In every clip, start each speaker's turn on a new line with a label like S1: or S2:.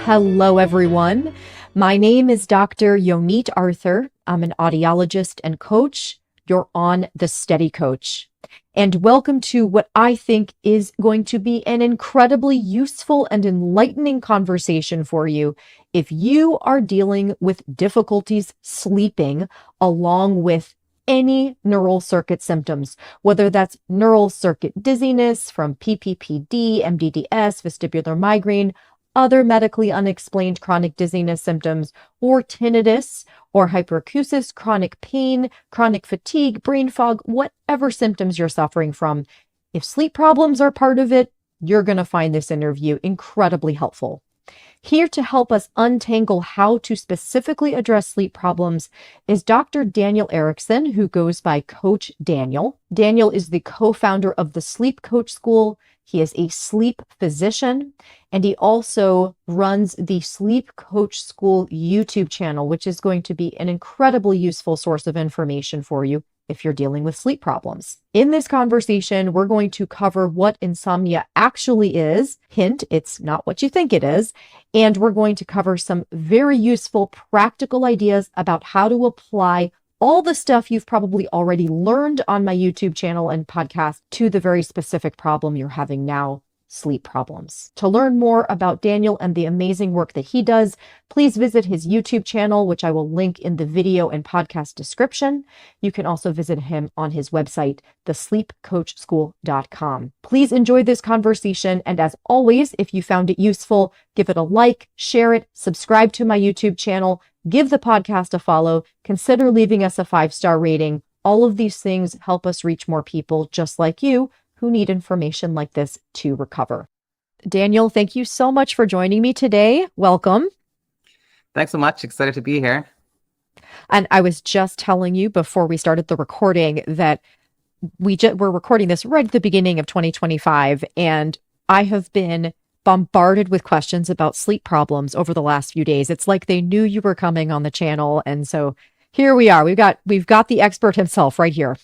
S1: Hello, everyone. My name is Dr. Yonit Arthur. I'm an audiologist and coach. You're on the Steady Coach. And welcome to what I think is going to be an incredibly useful and enlightening conversation for you if you are dealing with difficulties sleeping along with any neural circuit symptoms, whether that's neural circuit dizziness from PPPD, MDDS, vestibular migraine, other medically unexplained chronic dizziness symptoms, or tinnitus, or hyperarousal, chronic pain, chronic fatigue, brain fog, whatever symptoms you're suffering from. If sleep problems are part of it, you're going to find this interview incredibly helpful. Here to help us untangle how to specifically address sleep problems is Dr. Daniel Erichsen, who goes by Coach Daniel. Daniel is the co-founder of the Sleep Coach School. He is a sleep physician, and he also runs the Sleep Coach School YouTube channel, which is going to be an incredibly useful source of information for you if you're dealing with sleep problems. In this conversation, we're going to cover what insomnia actually is. Hint, it's not what you think it is. And we're going to cover some very useful practical ideas about how to apply all the stuff you've probably already learned on my YouTube channel and podcast to the very specific problem you're having now, sleep problems. To learn more about Daniel and the amazing work that he does, please visit his YouTube channel, which I will link in the video and podcast description. You can also visit him on his website, thesleepcoachschool.com. Please enjoy this conversation. And as always, if you found it useful, give it a like, share it, subscribe to my YouTube channel, give the podcast a follow, consider leaving us a 5-star rating. All of these things help us reach more people just like you who need information like this to recover. Daniel, thank you so much for joining me today. Welcome.
S2: Thanks so much. Excited to be here.
S1: And I was just telling you before we started the recording that we're recording this right at the beginning of 2025, and I have been bombarded with questions about sleep problems over the last few days. It's like they knew you were coming on the channel, and so here we are. We've got the expert himself right here.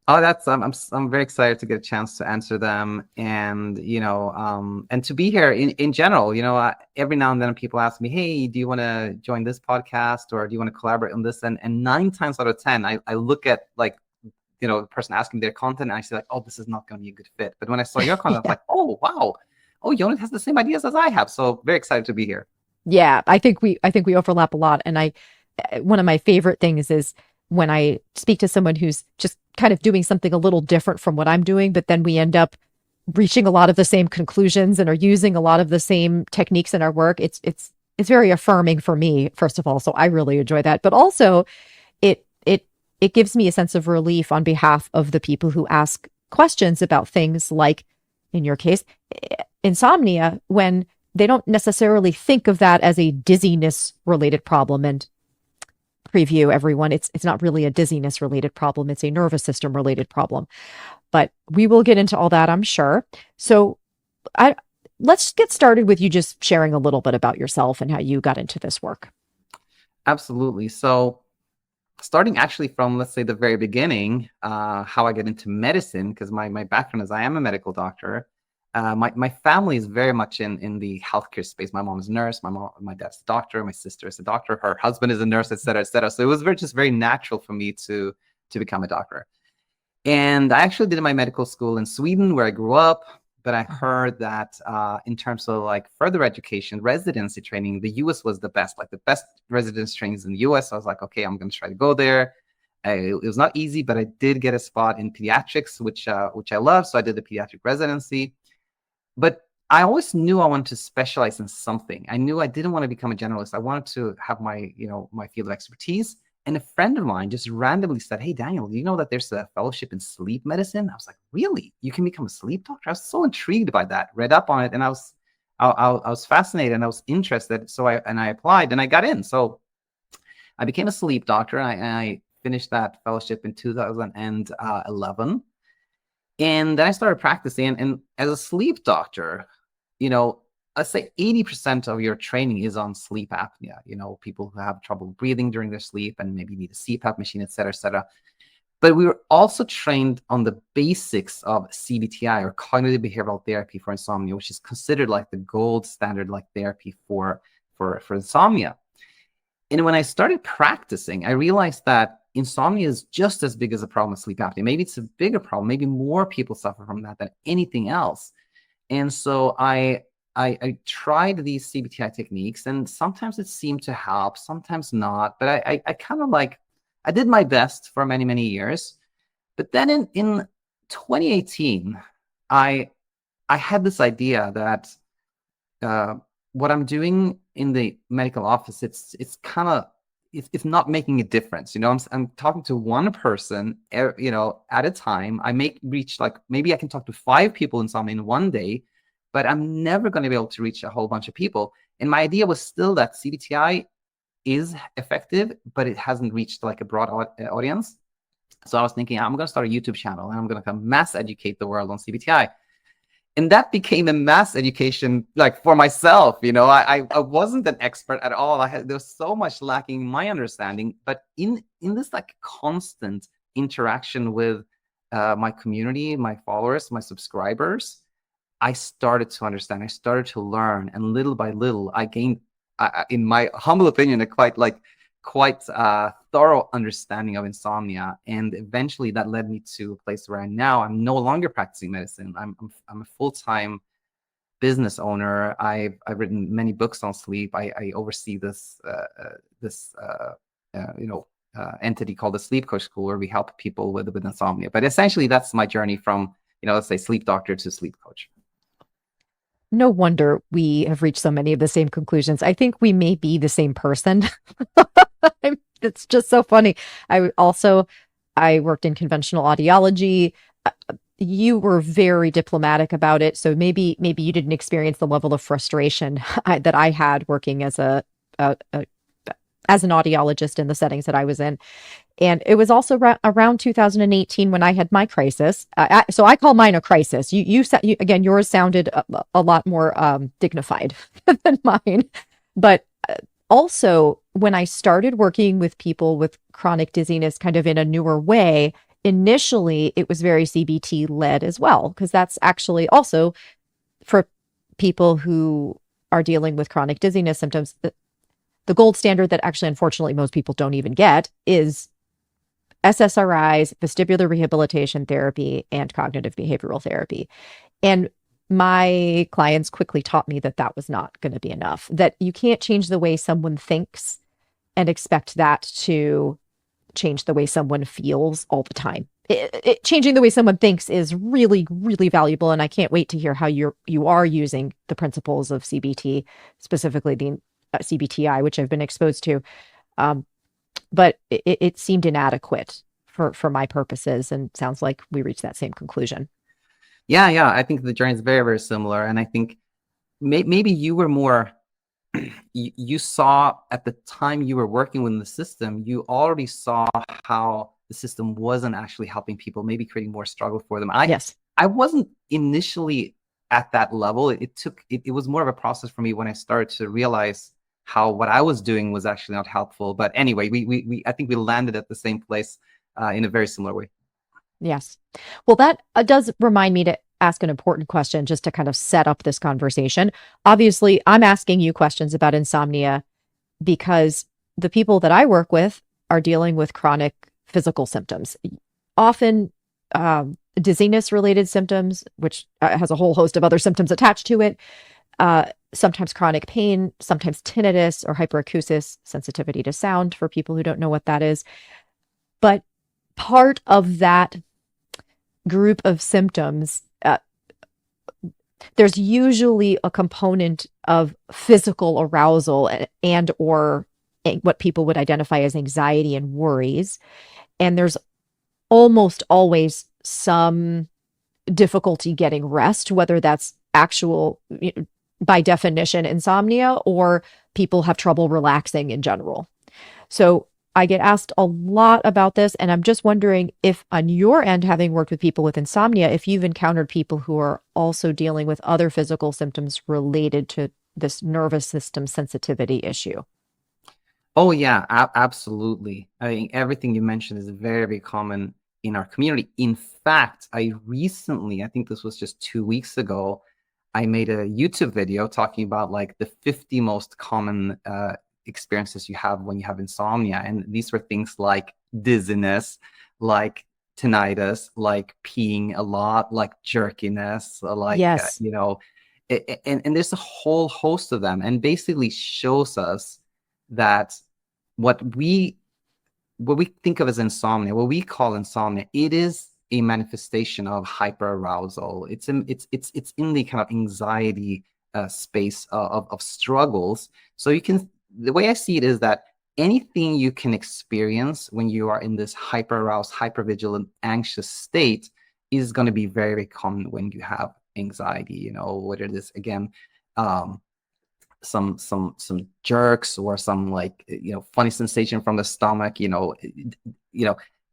S2: Oh, that's I'm very excited to get a chance to answer them, and and to be here in general. Every now and then people ask me, "Hey, do you want to join this podcast, or do you want to collaborate on this?" And 9 times out of 10, I look at the person asking their content, and I say "Oh, this is not going to be a good fit." But when I saw your content, I was like, "Oh, wow! Oh, Yonit has the same ideas as I have." So very excited to be here.
S1: Yeah, I think we overlap a lot, and one of my favorite things is when I speak to someone who's just kind of doing something a little different from what I'm doing, but then we end up reaching a lot of the same conclusions and are using a lot of the same techniques in our work. It's very affirming for me, first of all. So I really enjoy that. But also it gives me a sense of relief on behalf of the people who ask questions about things like, in your case, insomnia, when they don't necessarily think of that as a dizziness related problem. And preview, everyone, it's not really a dizziness related problem. It's a nervous system related problem, but we will get into all that, I'm sure. So let's get started with you just sharing a little bit about yourself and how you got into this work.
S2: Absolutely. So starting actually from, let's say, the very beginning, how I get into medicine, because my background is I am a medical doctor. My family is very much in the healthcare space. My mom is a nurse. My dad's a doctor. My sister is a doctor. Her husband is a nurse, et cetera, et cetera. So it was just very natural for me to become a doctor. And I actually did my medical school in Sweden, where I grew up. But I heard that in terms of further education, residency training, the U.S. was the best residency trainings in the U.S. So I was like, okay, I'm going to try to go there. It was not easy, but I did get a spot in pediatrics, which I love. So I did the pediatric residency. But I always knew I wanted to specialize in something. I knew I didn't want to become a generalist. I wanted to have my field of expertise. And a friend of mine just randomly said, "Hey, Daniel, do you know that there's a fellowship in sleep medicine?" I was like, "Really? You can become a sleep doctor?" I was so intrigued by that, read up on it, and I was fascinated and I was interested. So I applied and I got in. So I became a sleep doctor. And I finished that fellowship in 2011. And then I started practicing. And as a sleep doctor, let's say 80% of your training is on sleep apnea. People who have trouble breathing during their sleep and maybe need a CPAP machine, et cetera, et cetera. But we were also trained on the basics of CBT-I, or cognitive behavioral therapy for insomnia, which is considered like the gold standard like therapy for insomnia. And when I started practicing, I realized that insomnia is just as big as a problem as sleep apnea. Maybe it's a bigger problem. Maybe more people suffer from that than anything else. And so I tried these CBT-I techniques, and sometimes it seemed to help, sometimes not. But I kind of like, I did my best for many, many years. But then in 2018, I had this idea that what I'm doing in the medical office, it's kind of, it's not making a difference. I'm talking to one person, at a time. I may reach, like, maybe I can talk to 5 people in one day, but I'm never going to be able to reach a whole bunch of people. And my idea was still that CBT-I is effective, but it hasn't reached like a broad audience. So I was thinking, I'm going to start a YouTube channel and I'm going to mass educate the world on CBT-I. And that became a mass education, like, for myself. I wasn't an expert at all. There was so much lacking in my understanding, but in this like constant interaction with my community, my followers, my subscribers, I started to understand. I started to learn, and little by little, I gained, in my humble opinion, a quite thorough understanding of insomnia. And eventually that led me to a place where I'm no longer practicing medicine. I'm a full-time business owner. I've written many books on sleep. I oversee this entity called the Sleep Coach School, where we help people with insomnia. But essentially that's my journey from, let's say, sleep doctor to sleep coach.
S1: No wonder we have reached so many of the same conclusions. I think we may be the same person. It's just so funny. I worked in conventional audiology. You were very diplomatic about it, so maybe you didn't experience the level of frustration that I had working as an audiologist in the settings that I was in. And it was also around 2018 when I had my crisis. So I call mine a crisis. Again, yours sounded a lot more dignified than mine. But also, when I started working with people with chronic dizziness kind of in a newer way, initially it was very CBT led as well, because that's actually also for people who are dealing with chronic dizziness symptoms. The gold standard that actually, unfortunately, most people don't even get is SSRIs, vestibular rehabilitation therapy, and cognitive behavioral therapy. And my clients quickly taught me that that was not going to be enough, that you can't change the way someone thinks and expect that to change the way someone feels all the time. Changing the way someone thinks is really, really valuable. And I can't wait to hear how you are using the principles of CBT, specifically the CBT-I, which I've been exposed to. But it seemed inadequate for my purposes, and sounds like we reached that same conclusion.
S2: Yeah. I think the journey is very, very similar. And I think maybe you were more, you saw at the time you were working within the system, you already saw how the system wasn't actually helping people, maybe creating more struggle for them.
S1: Yes.
S2: I wasn't initially at that level. It was more of a process for me when I started to realize how what I was doing was actually not helpful. But anyway, I think we landed at the same place in a very similar way.
S1: Yes. Well, that does remind me to ask an important question just to kind of set up this conversation. Obviously, I'm asking you questions about insomnia because the people that I work with are dealing with chronic physical symptoms, often dizziness related symptoms, which has a whole host of other symptoms attached to it. Sometimes chronic pain, sometimes tinnitus or hyperacusis, sensitivity to sound for people who don't know what that is. But part of that group of symptoms, there's usually a component of physical arousal and or what people would identify as anxiety and worries. And there's almost always some difficulty getting rest, whether that's actual, by definition, insomnia, or people have trouble relaxing in general. So I get asked a lot about this, and I'm just wondering if on your end, having worked with people with insomnia, if you've encountered people who are also dealing with other physical symptoms related to this nervous system sensitivity issue.
S2: Oh yeah, absolutely. I mean, everything you mentioned is very, very common in our community. In fact, I think this was just 2 weeks ago, I made a YouTube video talking about like the 50 most common experiences you have when you have insomnia. And these were things like dizziness, like tinnitus, like peeing a lot, like jerkiness, like,
S1: Yes.
S2: and there's a whole host of them, and basically shows us that what we think of as insomnia, what we call insomnia, it is a manifestation of hyperarousal. It's in the kind of anxiety space of struggles. So the way I see it is that anything you can experience when you are in this hyperaroused, hypervigilant, anxious state is going to be very, very common when you have anxiety, whether it is, again, some jerks, or some, like, funny sensation from the stomach,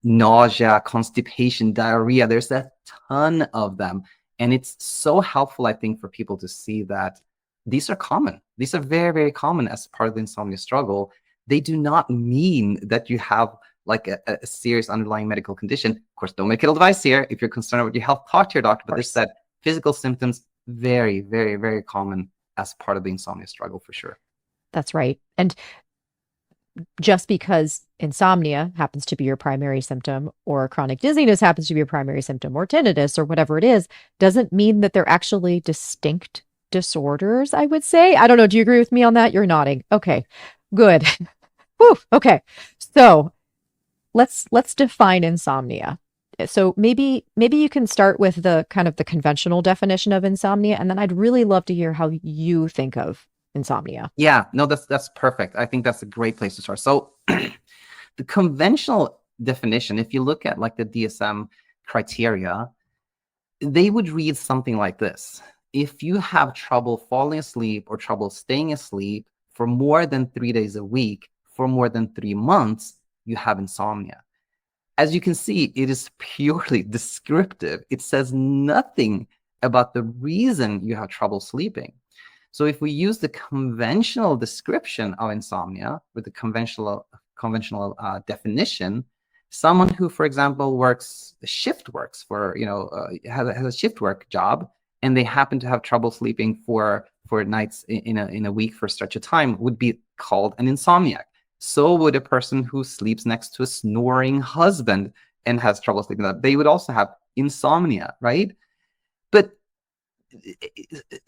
S2: nausea, constipation, diarrhea. There's a ton of them, and it's so helpful, I think, for people to see that these are common. These are very, very common as part of the insomnia struggle. They do not mean that you have like a serious underlying medical condition. Of course, don't make it advice here. If you're concerned about your health, talk to your doctor. But this said, physical symptoms, very, very, very common as part of the insomnia struggle, for sure.
S1: That's right. And just because insomnia happens to be your primary symptom, or chronic dizziness happens to be your primary symptom, or tinnitus, or whatever it is, doesn't mean that they're actually distinct disorders, I would say. I don't know. Do you agree with me on that? You're nodding. Okay, good. Whew, okay. So let's define insomnia. So maybe you can start with the kind of the conventional definition of insomnia, and then I'd really love to hear how you think of insomnia.
S2: Yeah, no, that's perfect. I think that's a great place to start. So the conventional definition, if you look at like the DSM criteria, they would read something like this. If you have trouble falling asleep or trouble staying asleep for more than 3 days a week for more than 3 months, you have insomnia. As you can see, it is purely descriptive. It says nothing about the reason you have trouble sleeping. So if we use the conventional description of insomnia with the conventional definition, someone who, for example, works for, has a shift work job, and they happen to have trouble sleeping for nights in a week for a stretch of time, would be called an insomniac. So would a person who sleeps next to a snoring husband and has trouble sleeping, they would also have insomnia, right? But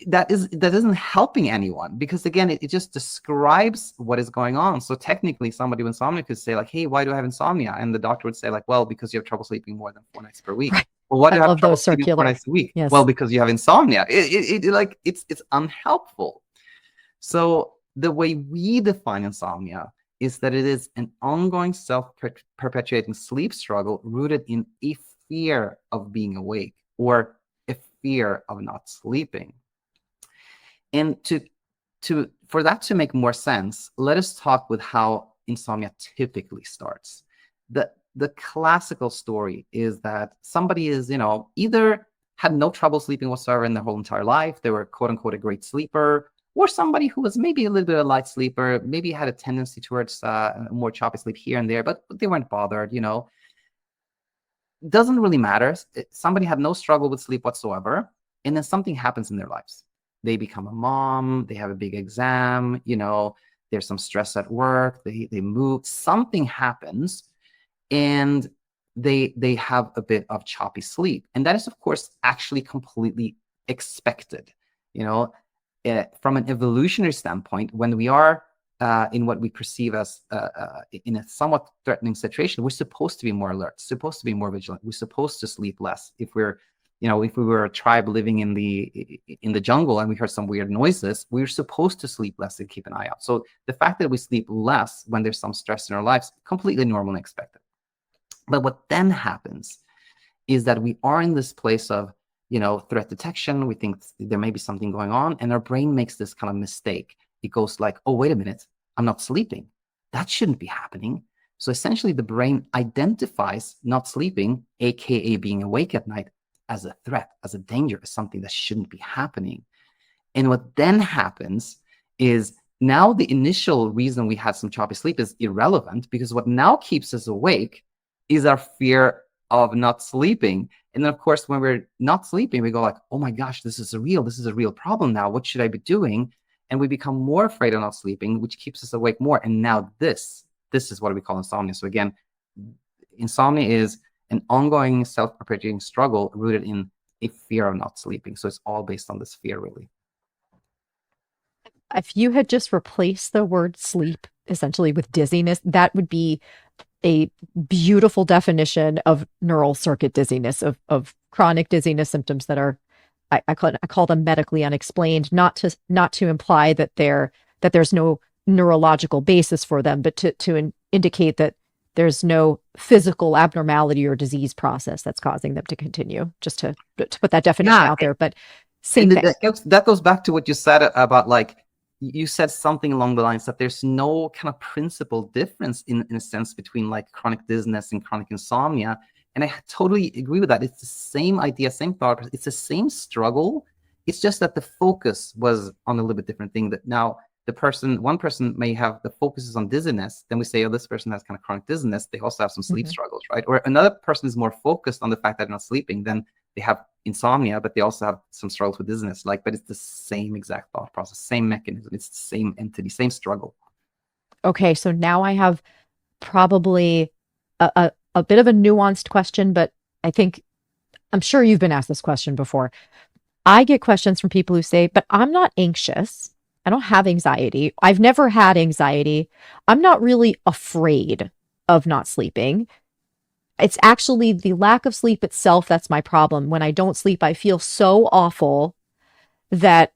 S2: that isn't helping anyone, because again, it just describes what is going on. So technically, somebody with insomnia could say like, hey, why do I have insomnia? And the doctor would say like, well, because you have trouble sleeping more than 4 nights per week.
S1: Right.
S2: Well, why do you
S1: I
S2: have
S1: love
S2: trouble
S1: those
S2: sleeping 4
S1: circular.
S2: nights a week?
S1: Yes.
S2: Well, because you have insomnia. It's unhelpful. So the way we define insomnia is that it is an ongoing self-perpetuating sleep struggle rooted in a fear of being awake, or a fear of not sleeping. And for that to make more sense, let us talk with how insomnia typically starts. The classical story is that somebody is, either had no trouble sleeping whatsoever in their whole entire life, they were quote unquote a great sleeper, or somebody who was maybe a little bit of a light sleeper, maybe had a tendency towards more choppy sleep here and there, but they weren't bothered, Doesn't really matter. Somebody had no struggle with sleep whatsoever, and then something happens in their lives. They become a mom, they have a big exam, there's some stress at work, they move, something happens, and they have a bit of choppy sleep. And that is, of course, actually completely expected. From an evolutionary standpoint, when we are in what we perceive as in a somewhat threatening situation, we're supposed to be more alert, supposed to be more vigilant. We're supposed to sleep less. If we were a tribe living in the jungle and we heard some weird noises, we're supposed to sleep less and keep an eye out. So the fact that we sleep less when there's some stress in our lives, completely normal and expected. But what then happens is that we are in this place of, threat detection. We think there may be something going on, and our brain makes this kind of mistake. It goes like, oh, wait a minute, I'm not sleeping. That shouldn't be happening. So essentially the brain identifies not sleeping, aka being awake at night, as a threat, as a danger, as something that shouldn't be happening. And what then happens is, now the initial reason we had some choppy sleep is irrelevant, because what now keeps us awake is our fear of not sleeping. And then, of course, when we're not sleeping, we go like, oh my gosh, this is a real problem now. What should I be doing? And we become more afraid of not sleeping, which keeps us awake more. And now this is what we call insomnia. So again, insomnia is an ongoing self-perpetuating struggle rooted in a fear of not sleeping. So it's all based on this fear, really.
S1: If you had just replaced the word sleep essentially with dizziness, that would be a beautiful definition of neural circuit dizziness, of chronic dizziness symptoms that are, I call them medically unexplained, not to imply that there's no neurological basis for them, but to indicate that there's no physical abnormality or disease process that's causing them to continue. Just to put that definition out there, but same thing.
S2: That goes back to what you said about, like, you said something along the lines that there's no kind of principal difference in a sense between like chronic dizziness and chronic insomnia. And I totally agree with that. It's the same idea, same thought. It's the same struggle. It's just that the focus was on a little bit different thing. That now one person may have the focus is on dizziness. Then we say, oh, this person has kind of chronic dizziness. They also have some sleep struggles, right? Or another person is more focused on the fact that they're not sleeping. Then they have insomnia, but they also have some struggles with dizziness. But it's the same exact thought process, same mechanism. It's the same entity, same struggle.
S1: Okay, so now I have probably a bit of a nuanced question, but I'm sure you've been asked this question before. I get questions from people who say, but I'm not anxious. I don't have anxiety. I've never had anxiety. I'm not really afraid of not sleeping. It's actually the lack of sleep itself that's my problem. When I don't sleep, I feel so awful that's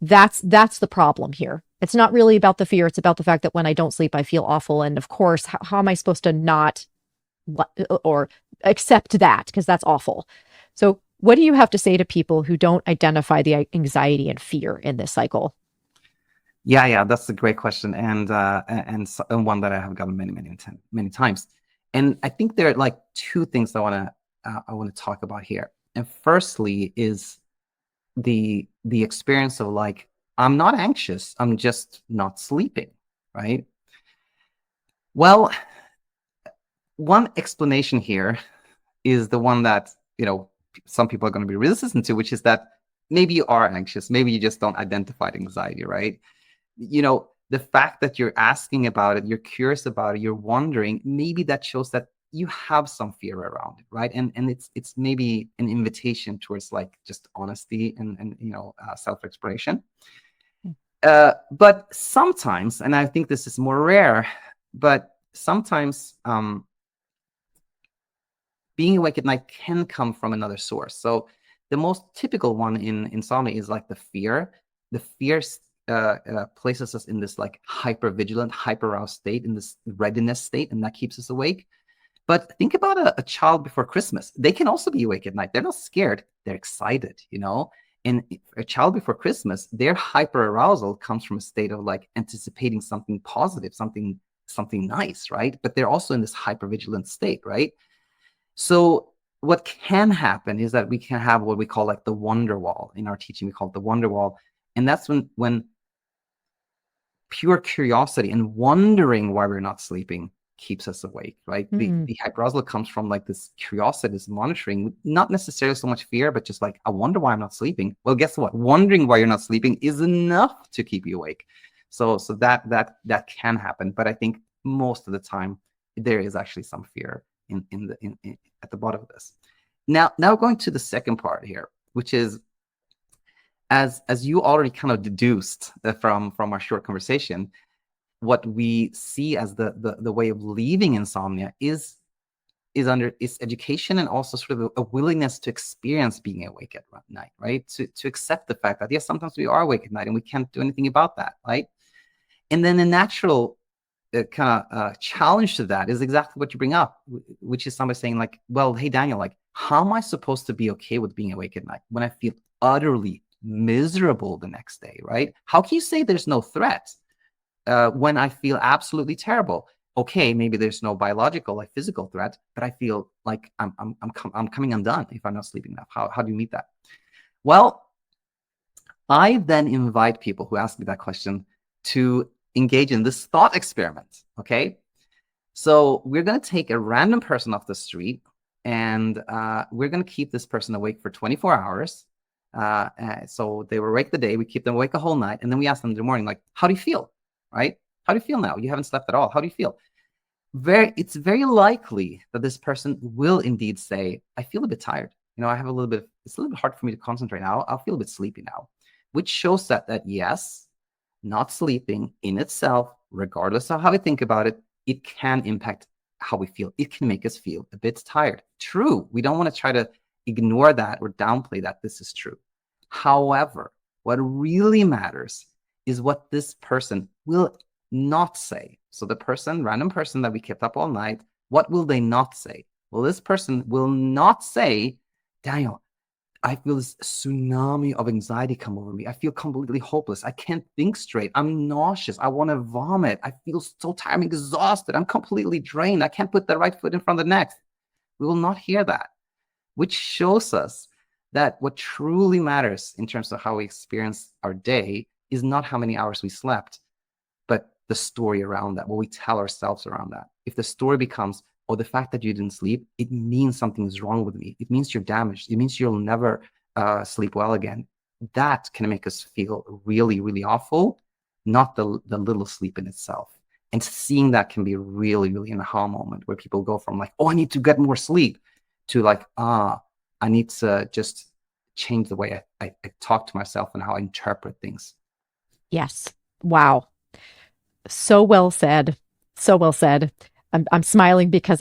S1: the problem here. It's not really about the fear. It's about the fact that when I don't sleep, I feel awful. And of course, how am I supposed to not or accept that? Because that's awful. So what do you have to say to people who don't identify the anxiety and fear in this cycle?
S2: Yeah, that's a great question, and one that I have gotten many times. And I think there are like two things I want to talk about here. And firstly is the experience of like, I'm not anxious, I'm just not sleeping, right? Well, one explanation here is the one that, some people are going to be resistant to, which is that maybe you are anxious, maybe you just don't identify anxiety, right? The fact that you're asking about it, you're curious about it, you're wondering, maybe that shows that you have some fear around it, right? And it's maybe an invitation towards like just honesty and self-exploration. But sometimes, and I think this is more rare, but sometimes being awake at night can come from another source. So the most typical one in insomnia is like the fear. The fear places us in this like hyper-vigilant, hyper-aroused state, in this readiness state, and that keeps us awake. But think about a child before Christmas. They can also be awake at night. They're not scared. They're excited, And a child before Christmas, their hyper-arousal comes from a state of like anticipating something positive, something nice, right? But they're also in this hyper-vigilant state, right? So what can happen is that we can have what we call like the wonder wall. In our teaching, we call it the wonder wall. And that's when pure curiosity and wondering why we're not sleeping keeps us awake, right? The hyperarousal comes from like this curiosity, this monitoring, not necessarily so much fear, but just like, I wonder why I'm not sleeping. Well, guess what? Wondering why you're not sleeping is enough to keep you awake. So that can happen. But I think most of the time there is actually some fear in at the bottom of this. Now going to the second part here, which is, as you already kind of deduced from our short conversation, what we see as the way of leaving insomnia is education, and also sort of a willingness to experience being awake at night, right? To accept the fact that, yes, sometimes we are awake at night and we can't do anything about that, right? And then a natural kind of challenge to that is exactly what you bring up, which is somebody saying like, well, hey, Daniel, like, how am I supposed to be okay with being awake at night when I feel utterly miserable the next day, right? How can you say there's no threat when I feel absolutely terrible? Okay, maybe there's no biological, like physical threat, but I feel like I'm coming undone if I'm not sleeping enough. How do you meet that? Well, I then invite people who ask me that question to engage in this thought experiment. Okay, so we're going to take a random person off the street, and we're going to keep this person awake for 24 hours. So they were awake the day, we keep them awake the whole night, and then we ask them in the morning, like, how do you feel? Right? How do you feel now? You haven't slept at all. How do you feel? It's very likely that this person will indeed say, I feel a bit tired. I have it's a little bit hard for me to concentrate now. I'll feel a bit sleepy now, which shows that yes, not sleeping in itself, regardless of how we think about it, it can impact how we feel. It can make us feel a bit tired. True. We don't want to try to ignore that or downplay that this is true. However, what really matters is what this person will not say. So the random person that we kept up all night, what will they not say? Well, this person will not say, Daniel, I feel this tsunami of anxiety come over me. I feel completely hopeless. I can't think straight. I'm nauseous. I want to vomit. I feel so tired. I'm exhausted. I'm completely drained. I can't put the right foot in front of the next. We will not hear that, which shows us that what truly matters in terms of how we experience our day is not how many hours we slept, but the story around that, what we tell ourselves around that. If the story becomes, oh, the fact that you didn't sleep, it means something is wrong with me. It means you're damaged. It means you'll never sleep well again. That can make us feel really, really awful, not the little sleep in itself. And seeing that can be really, really an aha moment where people go from like, oh, I need to get more sleep to like, I need to just change the way I talk to myself and how I interpret things.
S1: Yes. Wow. So well said. So well said. I'm smiling because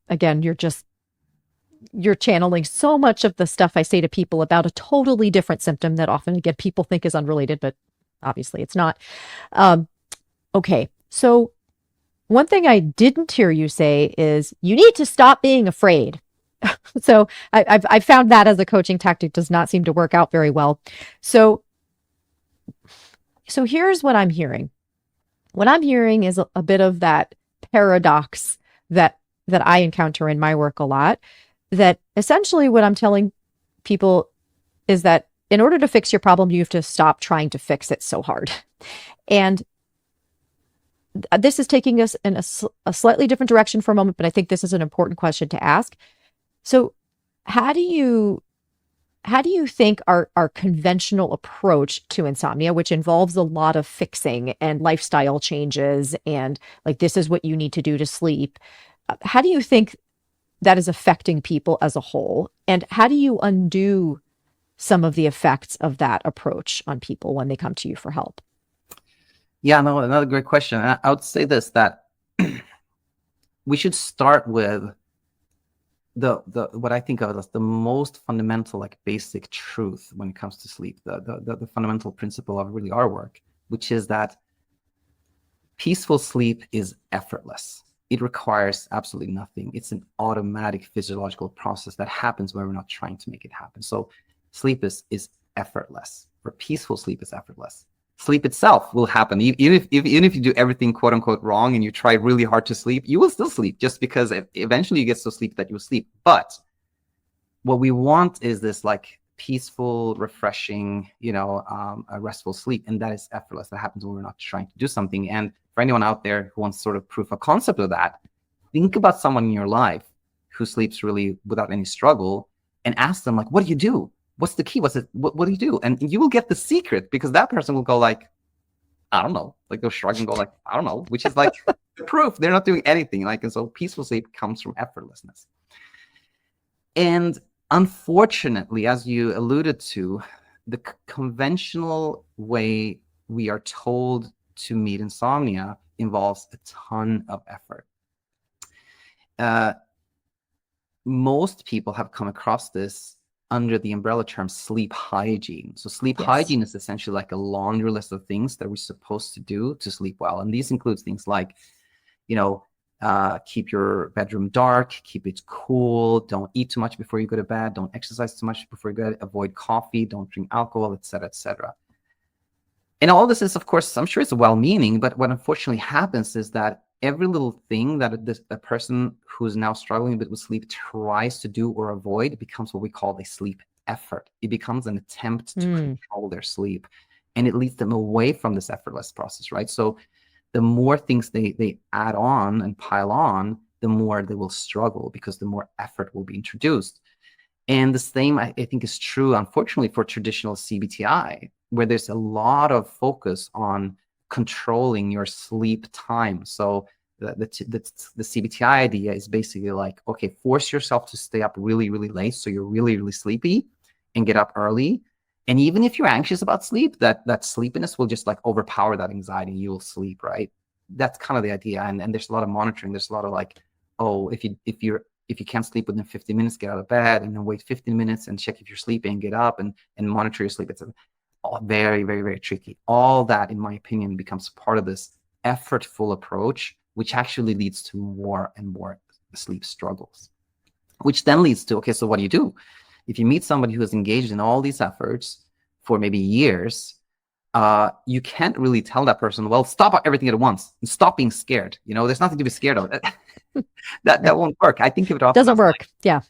S1: again, you're channeling so much of the stuff I say to people about a totally different symptom that often, again, people think is unrelated, but obviously it's not. Okay. So one thing I didn't hear you say is you need to stop being afraid. So I've found that as a coaching tactic does not seem to work out very well. So here's what I'm hearing. What I'm hearing is a bit of that paradox that I encounter in my work a lot, that essentially what I'm telling people is that in order to fix your problem, you have to stop trying to fix it so hard. And this is taking us in a slightly different direction for a moment, but I think this is an important question to ask. So how do you think our conventional approach to insomnia, which involves a lot of fixing and lifestyle changes and like, this is what you need to do to sleep, how do you think that is affecting people as a whole? And how do you undo some of the effects of that approach on people when they come to you for help?
S2: Yeah, no, another great question. I would say this, that we should start with the what I think of as the most fundamental, like basic truth when it comes to sleep, the fundamental principle of really our work, which is that peaceful sleep is effortless. It requires absolutely nothing. It's an automatic physiological process that happens when we're not trying to make it happen. So sleep is effortless. For peaceful sleep is effortless. Sleep itself will happen. Even if you do everything quote unquote wrong and you try really hard to sleep, you will still sleep, just because eventually you get so sleepy that you will sleep. But what we want is this like peaceful, refreshing, a restful sleep. And that is effortless. That happens when we're not trying to do something. And for anyone out there who wants sort of proof of concept of that, think about someone in your life who sleeps really without any struggle and ask them, like, what do you do? What's the key? What do you do? And you will get the secret, because that person will go like, I don't know. Like they'll shrug and go like, I don't know, which is like the proof they're not doing anything. Like, and so peaceful sleep comes from effortlessness. And unfortunately, as you alluded to, the conventional way we are told to meet insomnia involves a ton of effort. Most people have come across this under the umbrella term sleep hygiene. So sleep hygiene is essentially like a laundry list of things that we're supposed to do to sleep well. And these includes things like, keep your bedroom dark, keep it cool, don't eat too much before you go to bed, don't exercise too much before you go to bed, avoid coffee, don't drink alcohol, etc., etc. And all this is, of course, I'm sure it's well-meaning, but what unfortunately happens is that every little thing that a person who's now struggling a bit with sleep tries to do or avoid becomes what we call a sleep effort. It becomes an attempt to control their sleep, and it leads them away from this effortless process, right? So the more things they add on and pile on, the more they will struggle because the more effort will be introduced. And the same, I think, is true, unfortunately, for traditional CBT-I, where there's a lot of focus on controlling your sleep time. So the CBT-I idea is basically like, okay, force yourself to stay up really, really late, so you're really, really sleepy, and get up early. And even if you're anxious about sleep, that sleepiness will just like overpower that anxiety, and you will sleep, right? That's kind of the idea. And there's a lot of monitoring. There's a lot of like, oh, if you can't sleep within 15 minutes, get out of bed and then wait 15 minutes and check if you're sleeping, get up and monitor your sleep. It's all very, very, very tricky. All that, in my opinion, becomes part of this effortful approach, which actually leads to more and more sleep struggles, which then leads to, okay, so what do you do? If you meet somebody who is engaged in all these efforts for maybe years, you can't really tell that person, well, stop everything at once and stop being scared. There's nothing to be scared of. That won't work. I think of it often
S1: Doesn't
S2: as
S1: work.
S2: like,
S1: Yeah.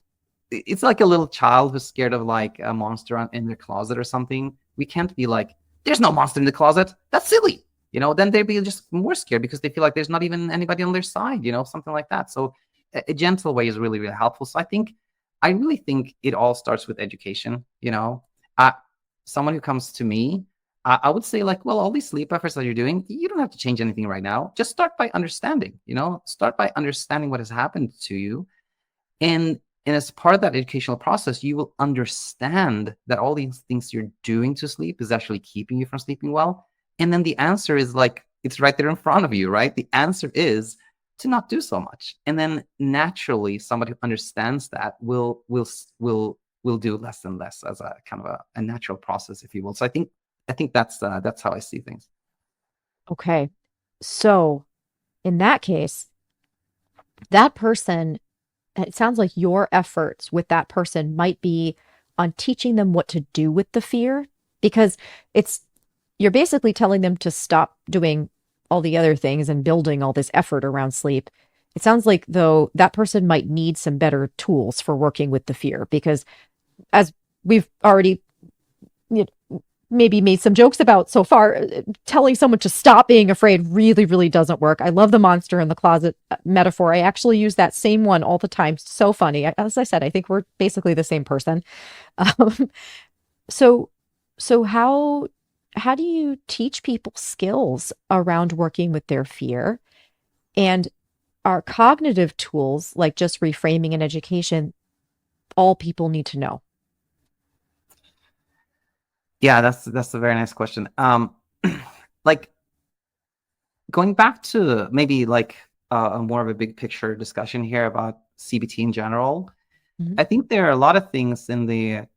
S2: it's like a little child who's scared of like a monster in their closet or something. We can't be like, there's no monster in the closet. That's silly. Then they'd be just more scared because they feel like there's not even anybody on their side, something like that. So a gentle way is really, really helpful. So I really think it all starts with education. Someone who comes to me, I would say like, well, all these sleep efforts that you're doing, you don't have to change anything right now. Just start by understanding, start by understanding what has happened to you. And as part of that educational process, you will understand that all these things you're doing to sleep is actually keeping you from sleeping well. And then the answer is like, it's right there in front of you, right? The answer is to not do so much. And then naturally, somebody who understands that will do less and less as a kind of a natural process, if you will. So I think that's how I see things.
S1: Okay. So in that case, that person, it sounds like your efforts with that person might be on teaching them what to do with the fear, because you're basically telling them to stop doing all the other things and building all this effort around sleep. It sounds like, though, that person might need some better tools for working with the fear, because as we've already maybe made some jokes about so far, telling someone to stop being afraid really, really doesn't work. I love the monster in the closet metaphor. I actually use that same one all the time. So funny. As I said, I think we're basically the same person. Um, so, so how do you teach people skills around working with their fear? And are cognitive tools like just reframing and education all people need to know?
S2: Yeah, that's a very nice question. Like going back to maybe like a more of a big picture discussion here about CBT in general,
S1: Mhm.
S2: I think there are a lot of things in the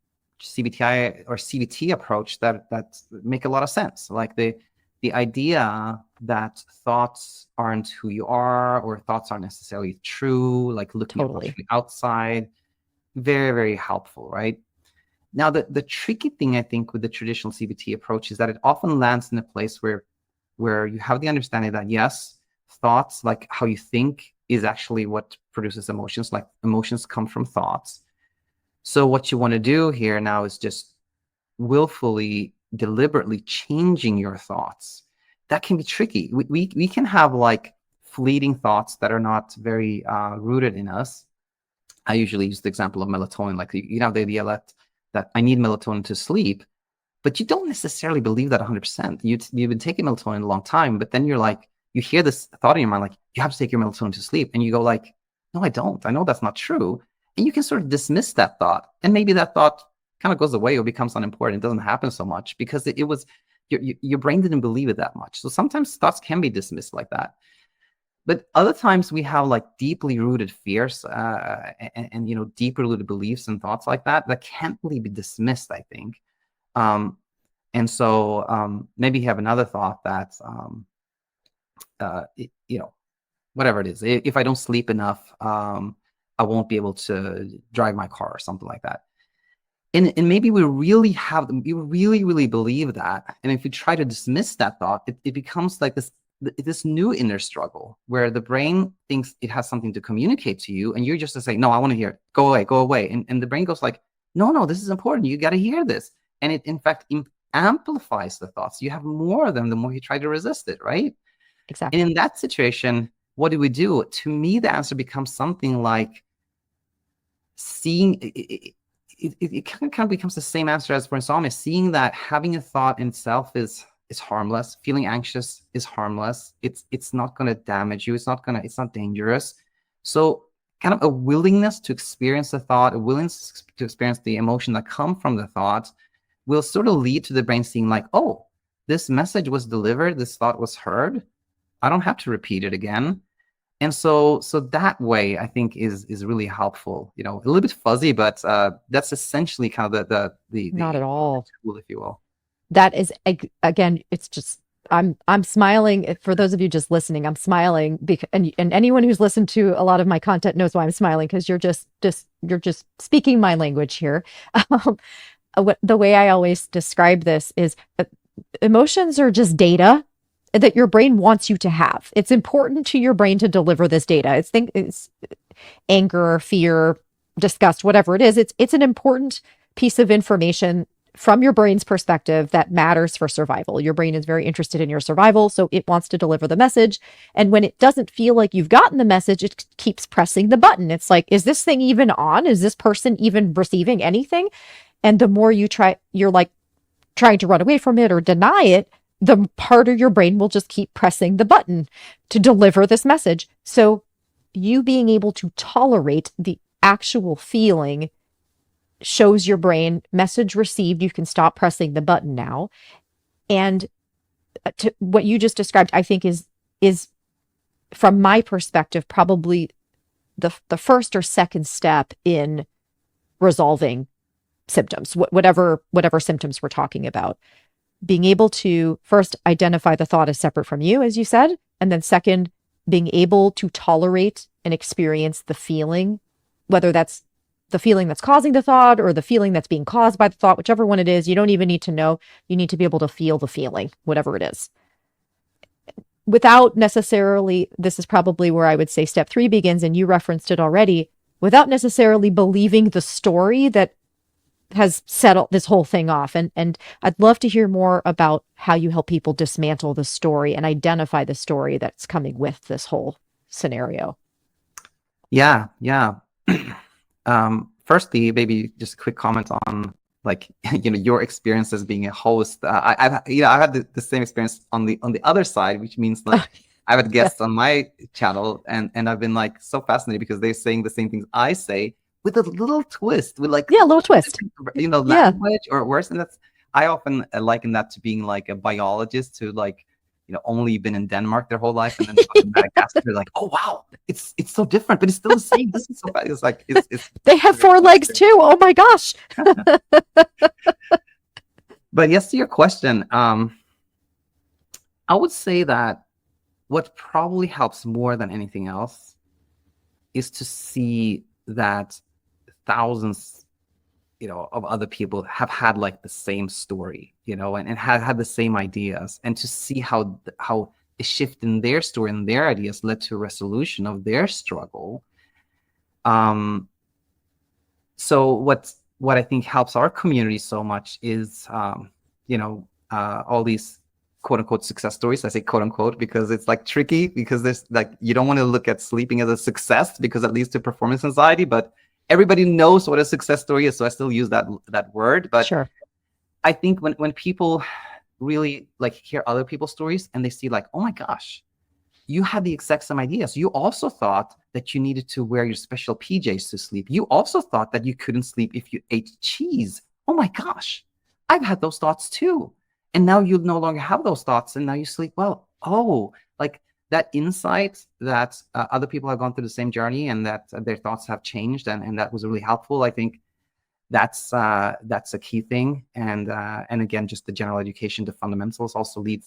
S2: CBT-I or CBT approach that make a lot of sense. Like the idea that thoughts aren't who you are, or thoughts aren't necessarily true, like looking at what's
S1: Totally.
S2: from the outside, very, very helpful, right? Now, the tricky thing, I think, with the traditional CBT approach is that it often lands in a place where you have the understanding that, yes, thoughts, like how you think, is actually what produces emotions. Like emotions come from thoughts. So what you want to do here now is just willfully, deliberately changing your thoughts. That can be tricky. We can have like fleeting thoughts that are not very rooted in us. I usually use the example of melatonin. Like the idea that I need melatonin to sleep, but you don't necessarily believe that 100%. You've been taking melatonin a long time, but then you're like, you hear this thought in your mind, like, you have to take your melatonin to sleep. And you go like, no, I don't. I know that's not true. And you can sort of dismiss that thought. And maybe that thought kind of goes away or becomes unimportant. It doesn't happen so much because it was, your brain didn't believe it that much. So sometimes thoughts can be dismissed like that. But other times we have like deeply rooted fears and deeper rooted beliefs and thoughts like that can't really be dismissed, I think. And so maybe you have another thought that, whatever it is, if I don't sleep enough, I won't be able to drive my car or something like that. And maybe we really really believe that. And if you try to dismiss that thought, it becomes like this new inner struggle where the brain thinks it has something to communicate to you. And you're just to say, no, I want to hear it. Go away, go away. And the brain goes like, no, this is important. You got to hear this. And it, in fact, amplifies the thoughts. You have more of them the more you try to resist it, right? And
S1: Exactly.
S2: in that situation, what do we do? To me, the answer becomes something like seeing it kind of becomes the same answer as for insomnia, seeing that having a thought in itself is harmless. Feeling anxious is harmless. It's not going to damage you. It's not dangerous. So kind of a willingness to experience the thought, a willingness to experience the emotion that come from the thought will sort of lead to the brain seeing like, oh, this message was delivered, this thought was heard. I don't have to repeat it again. And so that way, I think is really helpful. A little bit fuzzy, but that's essentially kind of the
S1: Not at all.
S2: tool, if you will.
S1: That is, again, it's just, I'm smiling. For those of you just listening, I'm smiling because, and anyone who's listened to a lot of my content knows why I'm smiling, because you're just speaking my language here. The way I always describe this is emotions are just data that your brain wants you to have. It's important to your brain to deliver this data. It's anger, fear, disgust, whatever it is. It's an important piece of information from your brain's perspective that matters for survival. Your brain is very interested in your survival, so it wants to deliver the message. And when it doesn't feel like you've gotten the message, it keeps pressing the button. It's like, is this thing even on? Is this person even receiving anything? And the more you're like trying to run away from it or deny it, the harder your brain will just keep pressing the button to deliver this message. So you being able to tolerate the actual feeling shows your brain, message received, you can stop pressing the button now. And what you just described, I think is from my perspective, probably the first or second step in resolving symptoms, whatever symptoms we're talking about. Being able to first identify the thought as separate from you, as you said, and then second, being able to tolerate and experience the feeling, whether that's the feeling that's causing the thought or the feeling that's being caused by the thought, whichever one it is. You don't even need to know. You need to be able to feel the feeling, whatever it is. Without necessarily, this is probably where I would say step 3 begins, and you referenced it already, without necessarily believing the story that has set this whole thing off. And I'd love to hear more about how you help people dismantle the story and identify the story that's coming with this whole scenario.
S2: Yeah. Firstly, maybe just a quick comment on like, your experience as being a host. I've had the same experience on the other side, which means like I've had guests on my channel and I've been like so fascinated because they're saying the same things I say, with a little twist, with like
S1: a little twist,
S2: language or worse. And I often liken that to being like a biologist who like, only been in Denmark their whole life, and then Madagascar, like, oh wow, it's so different, but it's still the same. This is so bad. It's like it's
S1: they have 4 legs too. Oh my gosh.
S2: But yes, to your question, I would say that what probably helps more than anything else is to see that thousands of other people have had like the same story, and had the same ideas, and to see how a shift in their story and their ideas led to a resolution of their struggle. So what I think helps our community so much is all these quote unquote success stories. I say quote unquote because it's like tricky, because there's like, you don't want to look at sleeping as a success because that leads to performance anxiety, but everybody knows what a success story is, so I still use that word. But
S1: sure.
S2: I think when people really like hear other people's stories and they see like, oh my gosh, you had the exact same ideas. You also thought that you needed to wear your special PJs to sleep. You also thought that you couldn't sleep if you ate cheese. Oh my gosh, I've had those thoughts too. And now you no longer have those thoughts, and now you sleep well. Oh, like that insight that other people have gone through the same journey and that their thoughts have changed, and that was really helpful. I think that's a key thing. And again, just the general education, the fundamentals also lead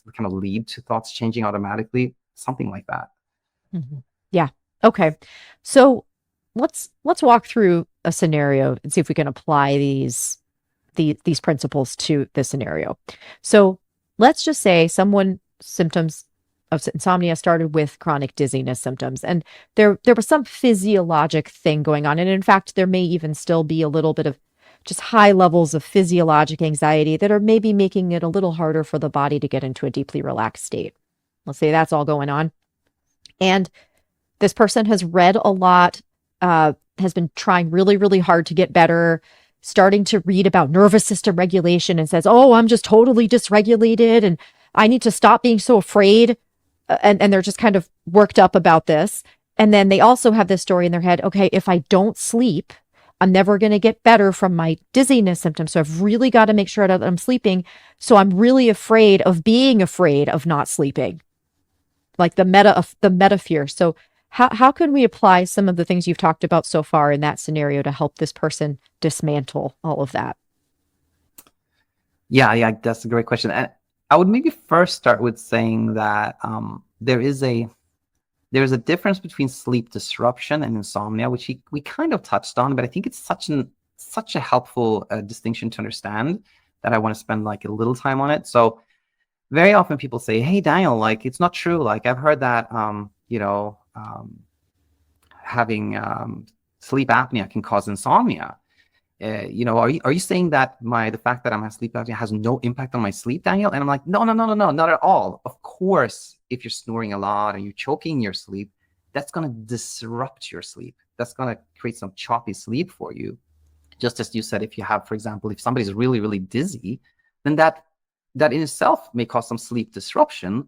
S2: to thoughts changing automatically, something like that.
S1: Mm-hmm. Yeah. Okay. So let's walk through a scenario and see if we can apply these principles to this scenario. So let's just say symptoms of insomnia started with chronic dizziness symptoms, and there was some physiologic thing going on. And in fact, there may even still be a little bit of just high levels of physiologic anxiety that are maybe making it a little harder for the body to get into a deeply relaxed state. Let's say that's all going on. And This person has read a lot, has been trying really, really hard to get better, starting to read about nervous system regulation and says, oh, I'm just totally dysregulated and I need to stop being so afraid. And they're just kind of worked up about this. And then they also have this story in their head. Okay, if I don't sleep, I'm never going to get better from my dizziness symptoms. So I've really got to make sure that I'm sleeping. So I'm really afraid of being afraid of not sleeping, like the meta fear. So how can we apply some of the things you've talked about so far in that scenario to help this person dismantle all of that?
S2: Yeah, that's a great question. And I would maybe first start with saying that there's a difference between sleep disruption and insomnia, which we kind of touched on, but I think it's such a helpful distinction to understand that I want to spend like a little time on it. So very often people say, "Hey, Daniel, like it's not true. Like I've heard that having sleep apnea can cause insomnia. Are you saying that the fact that I'm having sleep apnea has no impact on my sleep, Daniel?" And I'm like, no, not at all. Of course, if you're snoring a lot and you're choking your sleep, that's going to disrupt your sleep. That's going to create some choppy sleep for you. Just as you said, if you have, for example, if somebody's really, really dizzy, then that in itself may cause some sleep disruption,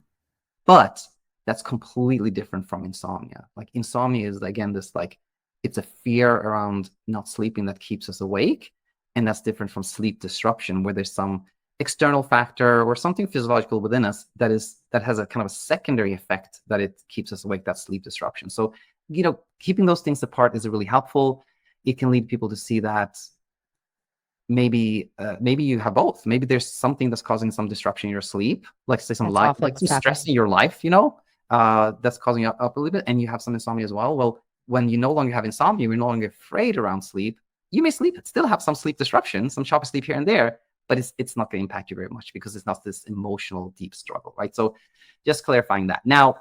S2: but that's completely different from insomnia. Like insomnia is, again, this like, it's a fear around not sleeping that keeps us awake. And that's different from sleep disruption, where there's some external factor or something physiological within us that has a kind of a secondary effect that it keeps us awake, that's sleep disruption. So, keeping those things apart is really helpful. It can lead people to see that maybe you have both. Maybe there's something that's causing some disruption in your sleep, like say some life, like some stress in your life, that's causing you up a little bit, and you have some insomnia as well. Well, when you no longer have insomnia, you're no longer afraid around sleep. You may still have some sleep disruption, some choppy sleep here and there, but it's not going to impact you very much because it's not this emotional deep struggle, right? So just clarifying that. Now,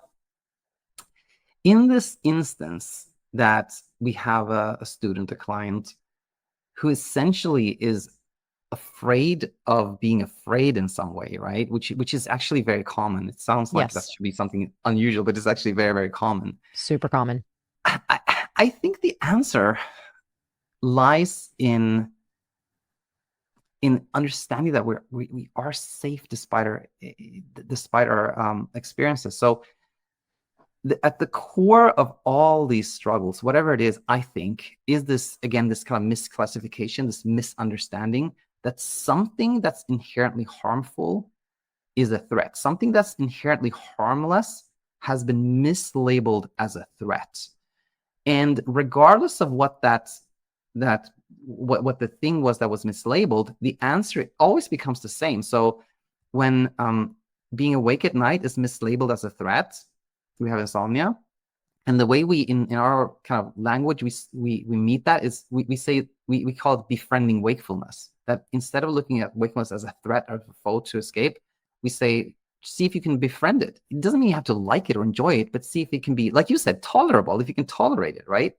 S2: in this instance that we have a student, a client, who essentially is afraid of being afraid in some way, right? Which is actually very common. It sounds like that should be something unusual, but it's actually very, very common.
S1: Super common.
S2: I think the answer lies in understanding that we are safe despite our experiences. So at the core of all these struggles, whatever it is, I think, is this kind of misclassification, this misunderstanding that something that's inherently harmful is a threat. Something that's inherently harmless has been mislabeled as a threat. And regardless of what what the thing was that was mislabeled, the answer always becomes the same. So when being awake at night is mislabeled as a threat, we have insomnia. And the way we in our kind of language we meet that is we call it befriending wakefulness. That instead of looking at wakefulness as a threat or a foe to escape, we say, see if you can befriend it. It doesn't mean you have to like it or enjoy it, but see if it can be, like you said, tolerable, if you can tolerate it, right?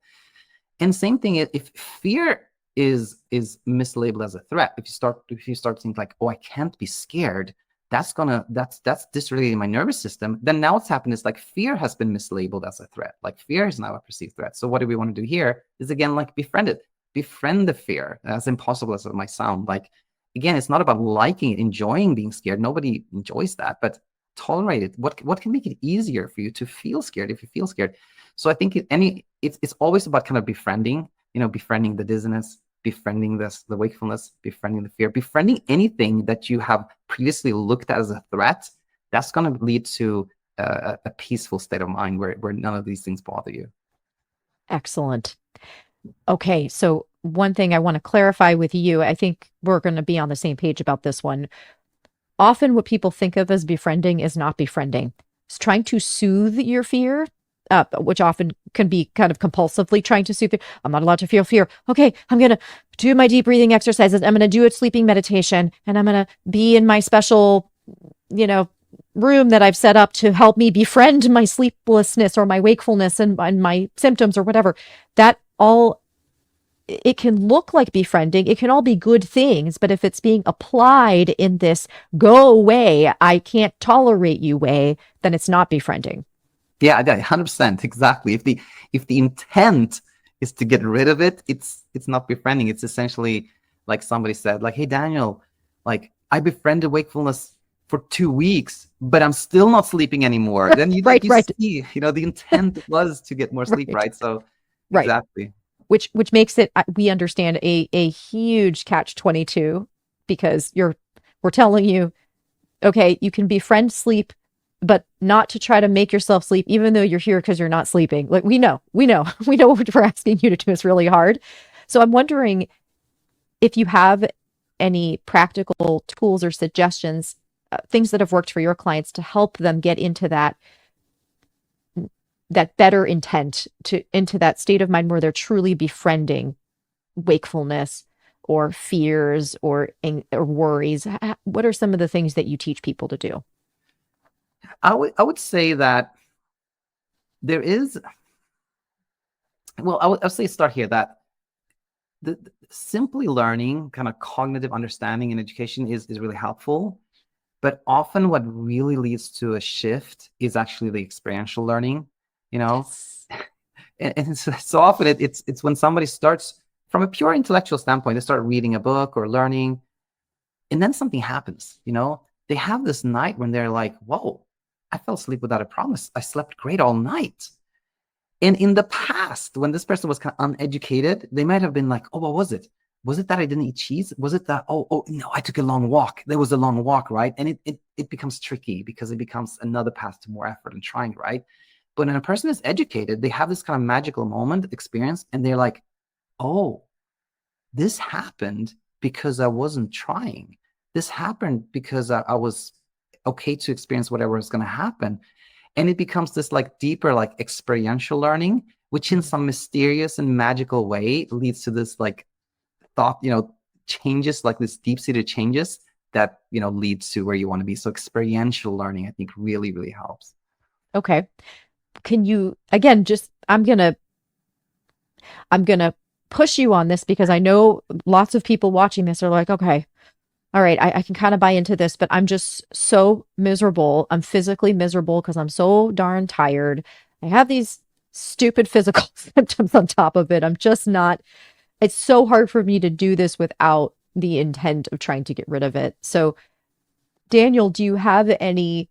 S2: And same thing, if fear is mislabeled as a threat, if you start thinking like, oh, I can't be scared, that's dysregulating my nervous system, then now what's happened is like fear has been mislabeled as a threat. Like fear is now a perceived threat. So what do we want to do here is, again, like befriend it. Befriend the fear, as impossible as it might sound. Like, again, it's not about liking it, enjoying being scared. Nobody enjoys that, but tolerate it. What can make it easier for you to feel scared if you feel scared? So I think it's always about kind of befriending, befriending the dizziness, befriending the wakefulness, befriending the fear, befriending anything that you have previously looked at as a threat. That's going to lead to a peaceful state of mind where none of these things bother you.
S1: Excellent. Okay, so one thing I want to clarify with you, I think we're going to be on the same page about this one. Often what people think of as befriending is not befriending. It's trying to soothe your fear, which often can be kind of compulsively trying to soothe it. I'm not allowed to feel fear. Okay, I'm going to do my deep breathing exercises. I'm going to do a sleeping meditation, and I'm going to be in my special, room that I've set up to help me befriend my sleeplessness or my wakefulness and my symptoms or whatever. That all, it can look like befriending. It can all be good things, but if it's being applied in this go away, I can't tolerate you way, then it's not befriending.
S2: Yeah, yeah, 100%, exactly. If the intent is to get rid of it, it's not befriending. It's essentially like somebody said, like, "Hey, Daniel, like I befriended wakefulness for 2 weeks, but I'm still not sleeping anymore." Then you like
S1: Right,
S2: you
S1: right,
S2: see, the intent was to get more sleep,
S1: right,
S2: right? So
S1: right.
S2: exactly.
S1: Which makes it, we understand, a huge catch 22, because we're telling you, okay, you can befriend sleep, but not to try to make yourself sleep, even though you're here because you're not sleeping. Like, we know what we're asking you to do is really hard. So I'm wondering if you have any practical tools or suggestions, things that have worked for your clients to help them get into that better intent, to into that state of mind where they're truly befriending wakefulness or fears or worries. What are some of the things that you teach people to do?
S2: I would say that there is, well, I would say start here that simply learning kind of cognitive understanding in education is really helpful. But often what really leads to a shift is actually the experiential learning, you know?
S1: Yes.
S2: And so often it's when somebody starts from a pure intellectual standpoint, they start reading a book or learning, and then something happens, They have this night when they're like, whoa, I fell asleep without a promise. I slept great all night. And in the past, when this person was kind of uneducated, they might have been like, oh, what was it? Was it that I didn't eat cheese? Was it that, oh, no, I took a long walk. There was a long walk, right? And it becomes tricky because it becomes another path to more effort and trying, right? But when a person is educated, they have this kind of magical moment experience, and they're like, oh, this happened because I wasn't trying. This happened because I was okay to experience whatever was going to happen. And it becomes this like deeper, like experiential learning, which in some mysterious and magical way leads to this like thought, changes, like this deep-seated changes that, leads to where you want to be. So experiential learning, I think, really, really helps.
S1: Okay. Can you, again, just, I'm gonna push you on this, because I know lots of people watching this are like, okay, all right, I can kind of buy into this, but I'm just so miserable. I'm physically miserable because I'm so darn tired. I have these stupid physical symptoms on top of it. I'm just not, it's so hard for me to do this without the intent of trying to get rid of it. So, Daniel, do you have anything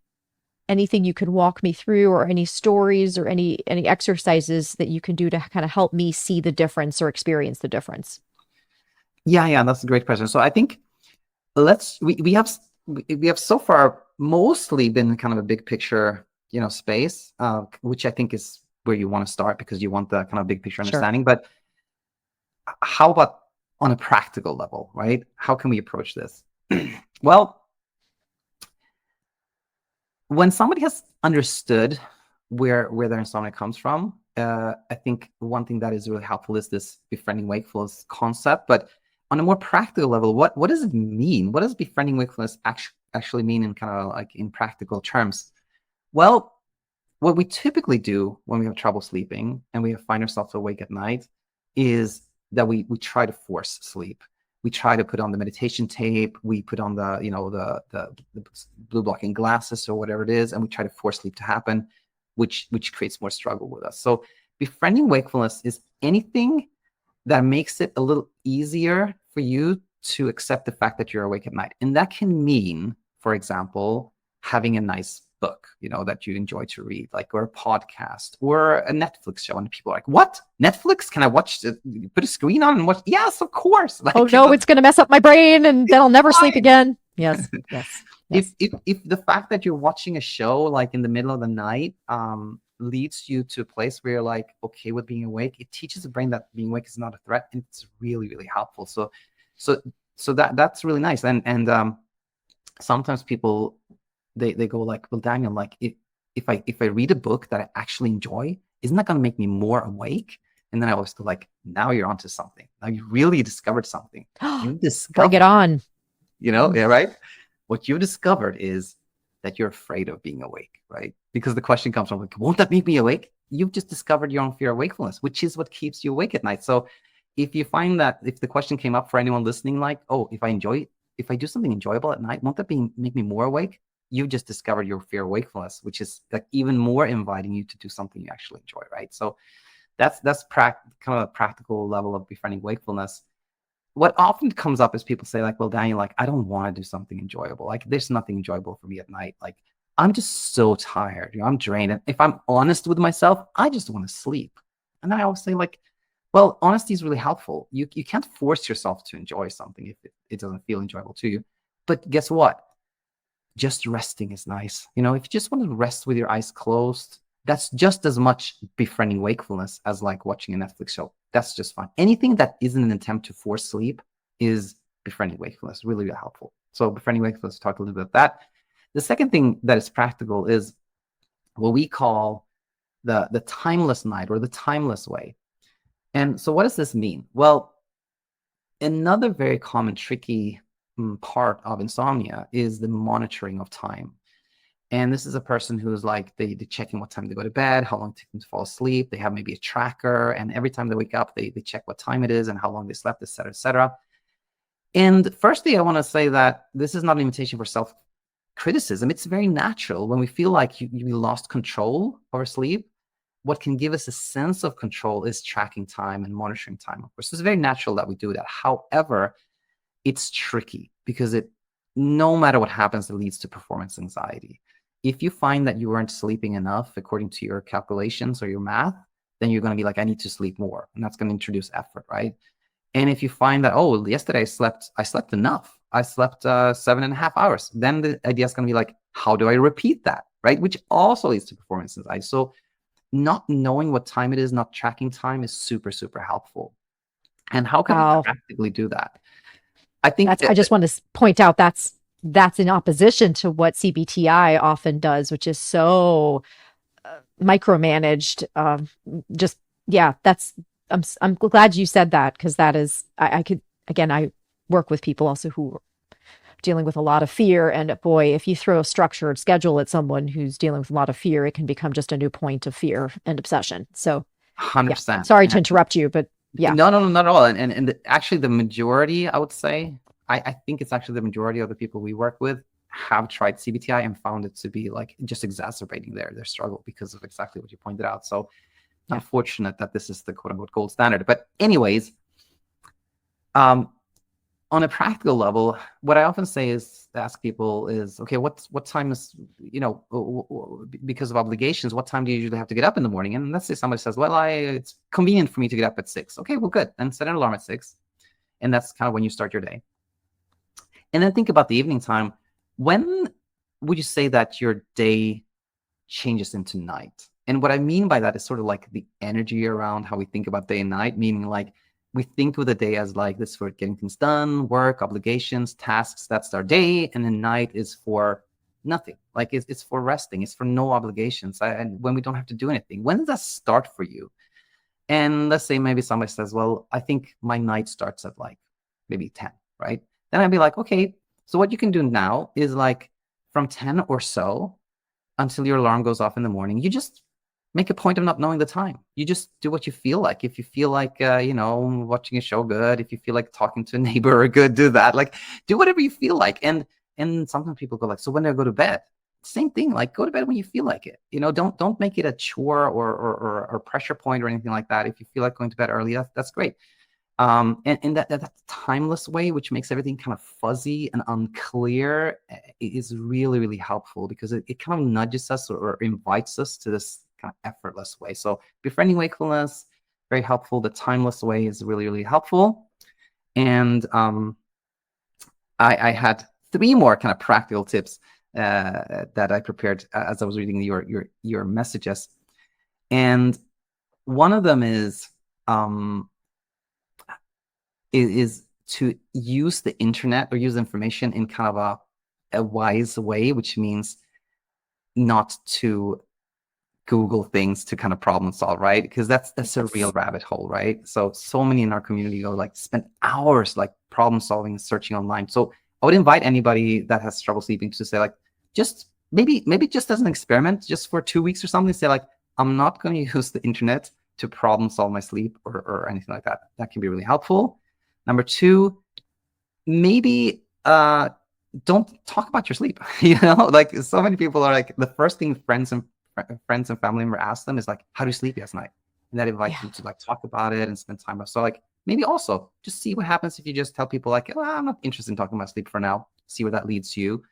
S1: you can walk me through, or any stories, or any exercises that you can do to kind of help me see the difference or experience the difference?
S2: Yeah, that's a great question. So I think we have so far mostly been kind of a big picture, space, which I think is where you want to start because you want the kind of big picture
S1: Sure.
S2: understanding. But how about on a practical level, right? How can we approach this? Well, when somebody has understood where their insomnia comes from, I think one thing that is really helpful is this befriending wakefulness concept. But on a more practical level, what does it mean? What does befriending wakefulness actually mean in kind of like in practical terms? Well, what we typically do when we have trouble sleeping and we find ourselves awake at night is that we try to force sleep. We try to put on the meditation tape. We put on the blue blocking glasses or whatever it is, and we try to force sleep to happen, which creates more struggle with us. So befriending wakefulness is anything that makes it a little easier for you to accept the fact that you're awake at night. And that can mean, for example, having a nice book, that you enjoy to read, like, or a podcast or a Netflix show. And people are like, what? Netflix? Can I watch it? Put a screen on and watch? Yes, of course.
S1: Oh
S2: Like,
S1: no, it's going to mess up my brain and then
S2: it's
S1: I'll never sleep
S2: fine.
S1: again. Yes, yes,
S2: If,
S1: yes.
S2: if the fact that you're watching a show like in the middle of the night leads you to a place where you're like okay with being awake, it teaches the brain that being awake is not a threat, and it's really, really helpful. So so that's really nice. And sometimes people they go like, well, Daniel, like if I read a book that I actually enjoy, isn't that going to make me more awake? And then I always go like, now you're onto something. Now you really discovered something. You
S1: Bring it
S2: discovered,
S1: on.
S2: yeah, right? What you discovered is that you're afraid of being awake, right? Because the question comes from like, won't that make me awake? You've just discovered your own fear of wakefulness, which is what keeps you awake at night. So if you find that, if the question came up for anyone listening, like, oh, if I do something enjoyable at night, won't that make me more awake? you've just discovered your fear of wakefulness, which is like even more inviting you to do something you actually enjoy, right? So that's kind of a practical level of befriending wakefulness. What often comes up is people say like, well, Daniel, like, I don't want to do something enjoyable. Like, there's nothing enjoyable for me at night. Like, I'm just so tired. I'm drained. And if I'm honest with myself, I just want to sleep. And I always say like, well, honesty is really helpful. You can't force yourself to enjoy something if it doesn't feel enjoyable to you. But guess what? Just resting is nice. If you just want to rest with your eyes closed, that's just as much befriending wakefulness as like watching a Netflix show. That's just fine. Anything that isn't an attempt to force sleep is befriending wakefulness, really, really helpful. So befriending wakefulness, talk a little bit about that. The second thing that is practical is what we call the timeless night, or the timeless way. And so what does this mean? Well, another very common tricky part of insomnia is the monitoring of time. And this is a person who's like, they checking what time they go to bed, how long it takes them to fall asleep. They have maybe a tracker, and every time they wake up, they check what time it is and how long they slept, et cetera, et cetera. And firstly, I want to say that this is not an invitation for self-criticism. It's very natural when we feel like we lost control over sleep. What can give us a sense of control is tracking time and monitoring time. Of course, it's very natural that we do that. However, it's tricky because no matter what happens, it leads to performance anxiety. If you find that you weren't sleeping enough according to your calculations or your math, then you're going to be like, I need to sleep more. And that's going to introduce effort, right? And if you find that, oh, yesterday I slept enough, I slept 7.5 hours, then the idea is going to be like, how do I repeat that, right? Which also leads to performance anxiety. So not knowing what time it is, not tracking time is super, super helpful. And how can we practically do that? I think
S1: I just want to point out that's in opposition to what CBT-I often does, which is so micromanaged. I'm glad you said that, because that is, I could, again, I work with people also who are dealing with a lot of fear, and boy, if you throw a structured schedule at someone who's dealing with a lot of fear, it can become just a new point of fear and obsession. So
S2: 100%.
S1: Yeah. Sorry to interrupt you, but yeah.
S2: No, not at all. And actually the majority, I would say, I think it's actually the majority of the people we work with have tried CBT-I and found it to be like just exacerbating their struggle because of exactly what you pointed out. So unfortunate that this is the quote unquote gold standard. But anyways, on a practical level, what I often say is ask people is, okay, what time is, because of obligations, what time do you usually have to get up in the morning? And let's say somebody says, well, it's convenient for me to get up at 6. Okay, well, good. Then set an alarm at 6. And that's kind of when you start your day. And then think about the evening time. When would you say that your day changes into night? And what I mean by that is sort of like the energy around how we think about day and night, meaning like we think of the day as like this for getting things done, work, obligations, tasks, that's our day. And then night is for nothing. Like it's for resting. It's for no obligations. And when we don't have to do anything. When does that start for you? And let's say maybe somebody says, well, I think my night starts at like maybe 10, right? Then I'd be like, okay, so what you can do now is like from 10 or so until your alarm goes off in the morning, you just make a point of not knowing the time. You just do what you feel like. If you feel like, watching a show, good. If you feel like talking to a neighbor, good, do that. Like, do whatever you feel like. And sometimes people go like, so when do I go to bed? Same thing, like go to bed when you feel like it. Don't make it a chore or pressure point or anything like that. If you feel like going to bed early, that's great. And that timeless way, which makes everything kind of fuzzy and unclear, is really, really helpful because it kind of nudges us or invites us to this kind of effortless way. So befriending wakefulness, very helpful. The timeless way is really, really helpful. And I had 3 more kind of practical tips that I prepared as I was reading your messages. And one of them is to use the internet or use information in kind of a wise way, which means not to Google things to kind of problem solve, right? Because that's a real rabbit hole, right? So many in our community go like spend hours like problem solving and searching online. So I would invite anybody that has trouble sleeping to say like, just maybe just as an experiment, just for 2 weeks or something, say like, I'm not going to use the internet to problem solve my sleep or anything like that. That can be really helpful. Number 2, maybe don't talk about your sleep. You know, like so many people are like, the first thing friends and family member ask them is like, how do you sleep last night? And that invites
S1: Yeah.
S2: them to like talk about it and spend time. So like maybe also just see what happens if you just tell people like, oh, I'm not interested in talking about sleep for now. See where that leads you.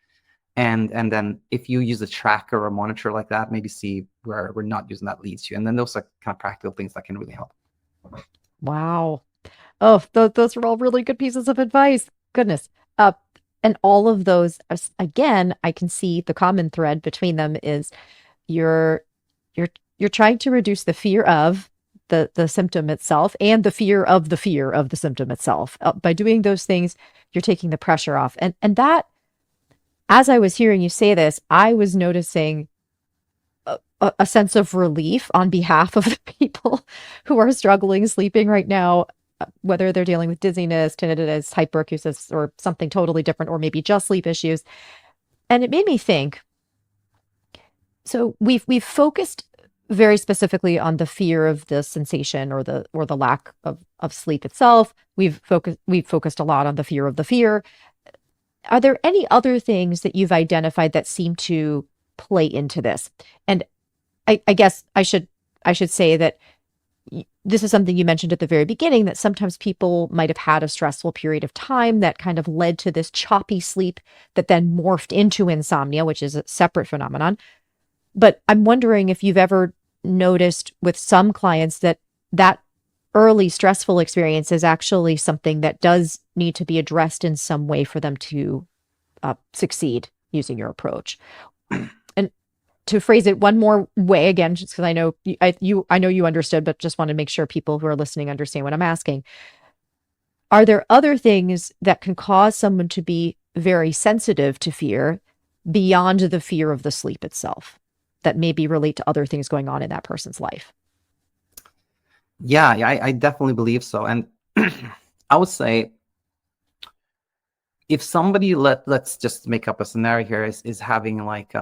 S2: And then if you use a tracker or a monitor like that, maybe see where we're not using that leads you. And then those are kind of practical things that can really help.
S1: Wow. Oh, those are all really good pieces of advice. Goodness. Uh, and all of those, again, I can see the common thread between them is you're you're you're trying to reduce the fear of the symptom itself and the fear of the symptom itself. By doing those things, you're taking the pressure off. And that, as I was hearing you say this, I was noticing a sense of relief on behalf of the people who are struggling sleeping right now, whether they're dealing with dizziness, tinnitus, hyperarousal, or something totally different, or maybe just sleep issues. And it made me think. So we've focused very specifically on the fear of the sensation or the lack of sleep itself. We've focused a lot on the fear of the fear. Are there any other things that you've identified that seem to play into this? And I guess I should say that this is something you mentioned at the very beginning, that sometimes people might have had a stressful period of time that kind of led to this choppy sleep that then morphed into insomnia, which is a separate phenomenon. But I'm wondering if you've ever noticed with some clients that that early stressful experience is actually something that does need to be addressed in some way for them to succeed using your approach. And to phrase it one more way, again, just because I know I know you understood, but just want to make sure people who are listening understand what I'm asking. Are there other things that can cause someone to be very sensitive to fear beyond the fear of the sleep itself, that maybe relate to other things going on in that person's life?
S2: Yeah, I definitely believe so. And I would say if somebody let's just make up a scenario here is having like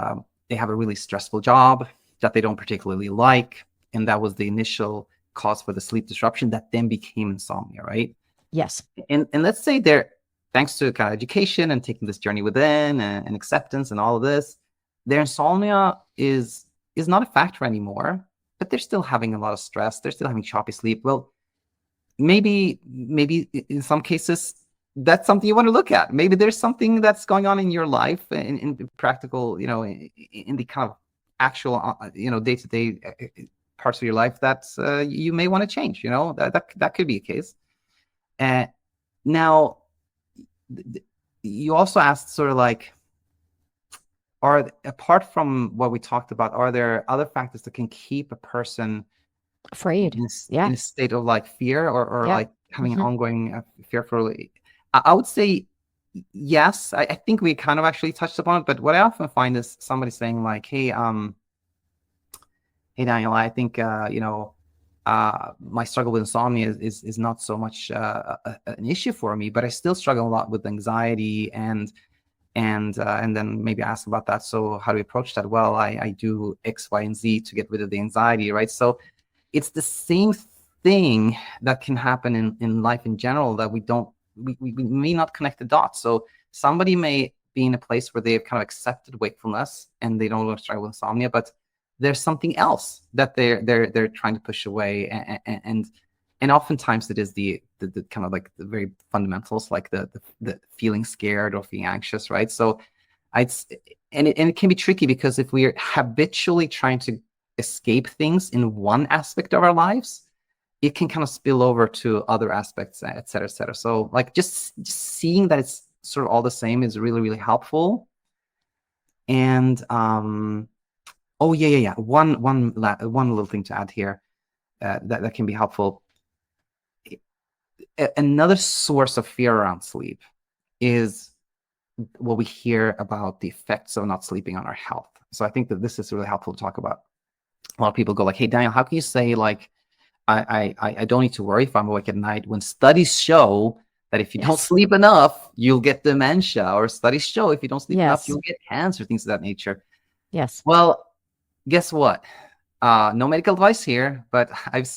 S2: they have a really stressful job that they don't particularly like, and that was the initial cause for the sleep disruption that then became insomnia, right?
S1: Yes.
S2: And let's say they're, thanks to kind of education and taking this journey within and acceptance and all of this, their insomnia is not a factor anymore, but they're still having a lot of stress. They're still having choppy sleep. Well, maybe in some cases that's something you want to look at. Maybe there's something that's going on in your life in practical, in the kind of actual, day-to-day parts of your life that you may want to change. That could be a case. And now you also asked sort of like, apart from what we talked about, are there other factors that can keep a person
S1: Afraid.
S2: in
S1: Yeah.
S2: a state of like fear or
S1: Yeah.
S2: like having an
S1: Hmm.
S2: ongoing fearful? I would say yes. I think we kind of actually touched upon it, but what I often find is somebody saying like, hey Daniel, I think my struggle with insomnia is not so much an issue for me, but I still struggle a lot with anxiety and then maybe ask about that. So how do we approach that? Well, I do X, Y, and Z to get rid of the anxiety, right? So it's the same thing that can happen in life in general that we may not connect the dots. So somebody may be in a place where they've kind of accepted wakefulness and they don't struggle with insomnia, but there's something else that they're trying to push away, and oftentimes it is the kind of like the very fundamentals, like the feeling scared or feeling anxious, right? So I'd and it can be tricky because if we're habitually trying to escape things in one aspect of our lives, it can kind of spill over to other aspects, et cetera, et cetera. So like just seeing that it's sort of all the same is really, really helpful. And oh yeah. One little thing to add here that can be helpful. Another source of fear around sleep is what we hear about the effects of not sleeping on our health. So I think that this is really helpful to talk about. A lot of people go like, "Hey Daniel, how can you say like I don't need to worry if I'm awake at night when studies show that if you don't
S1: Yes.
S2: sleep enough, you'll get dementia, or studies show if you don't sleep enough,
S1: Yes.
S2: you'll get cancer, things of that nature."
S1: Yes.
S2: Well, guess what? No medical advice here, but I've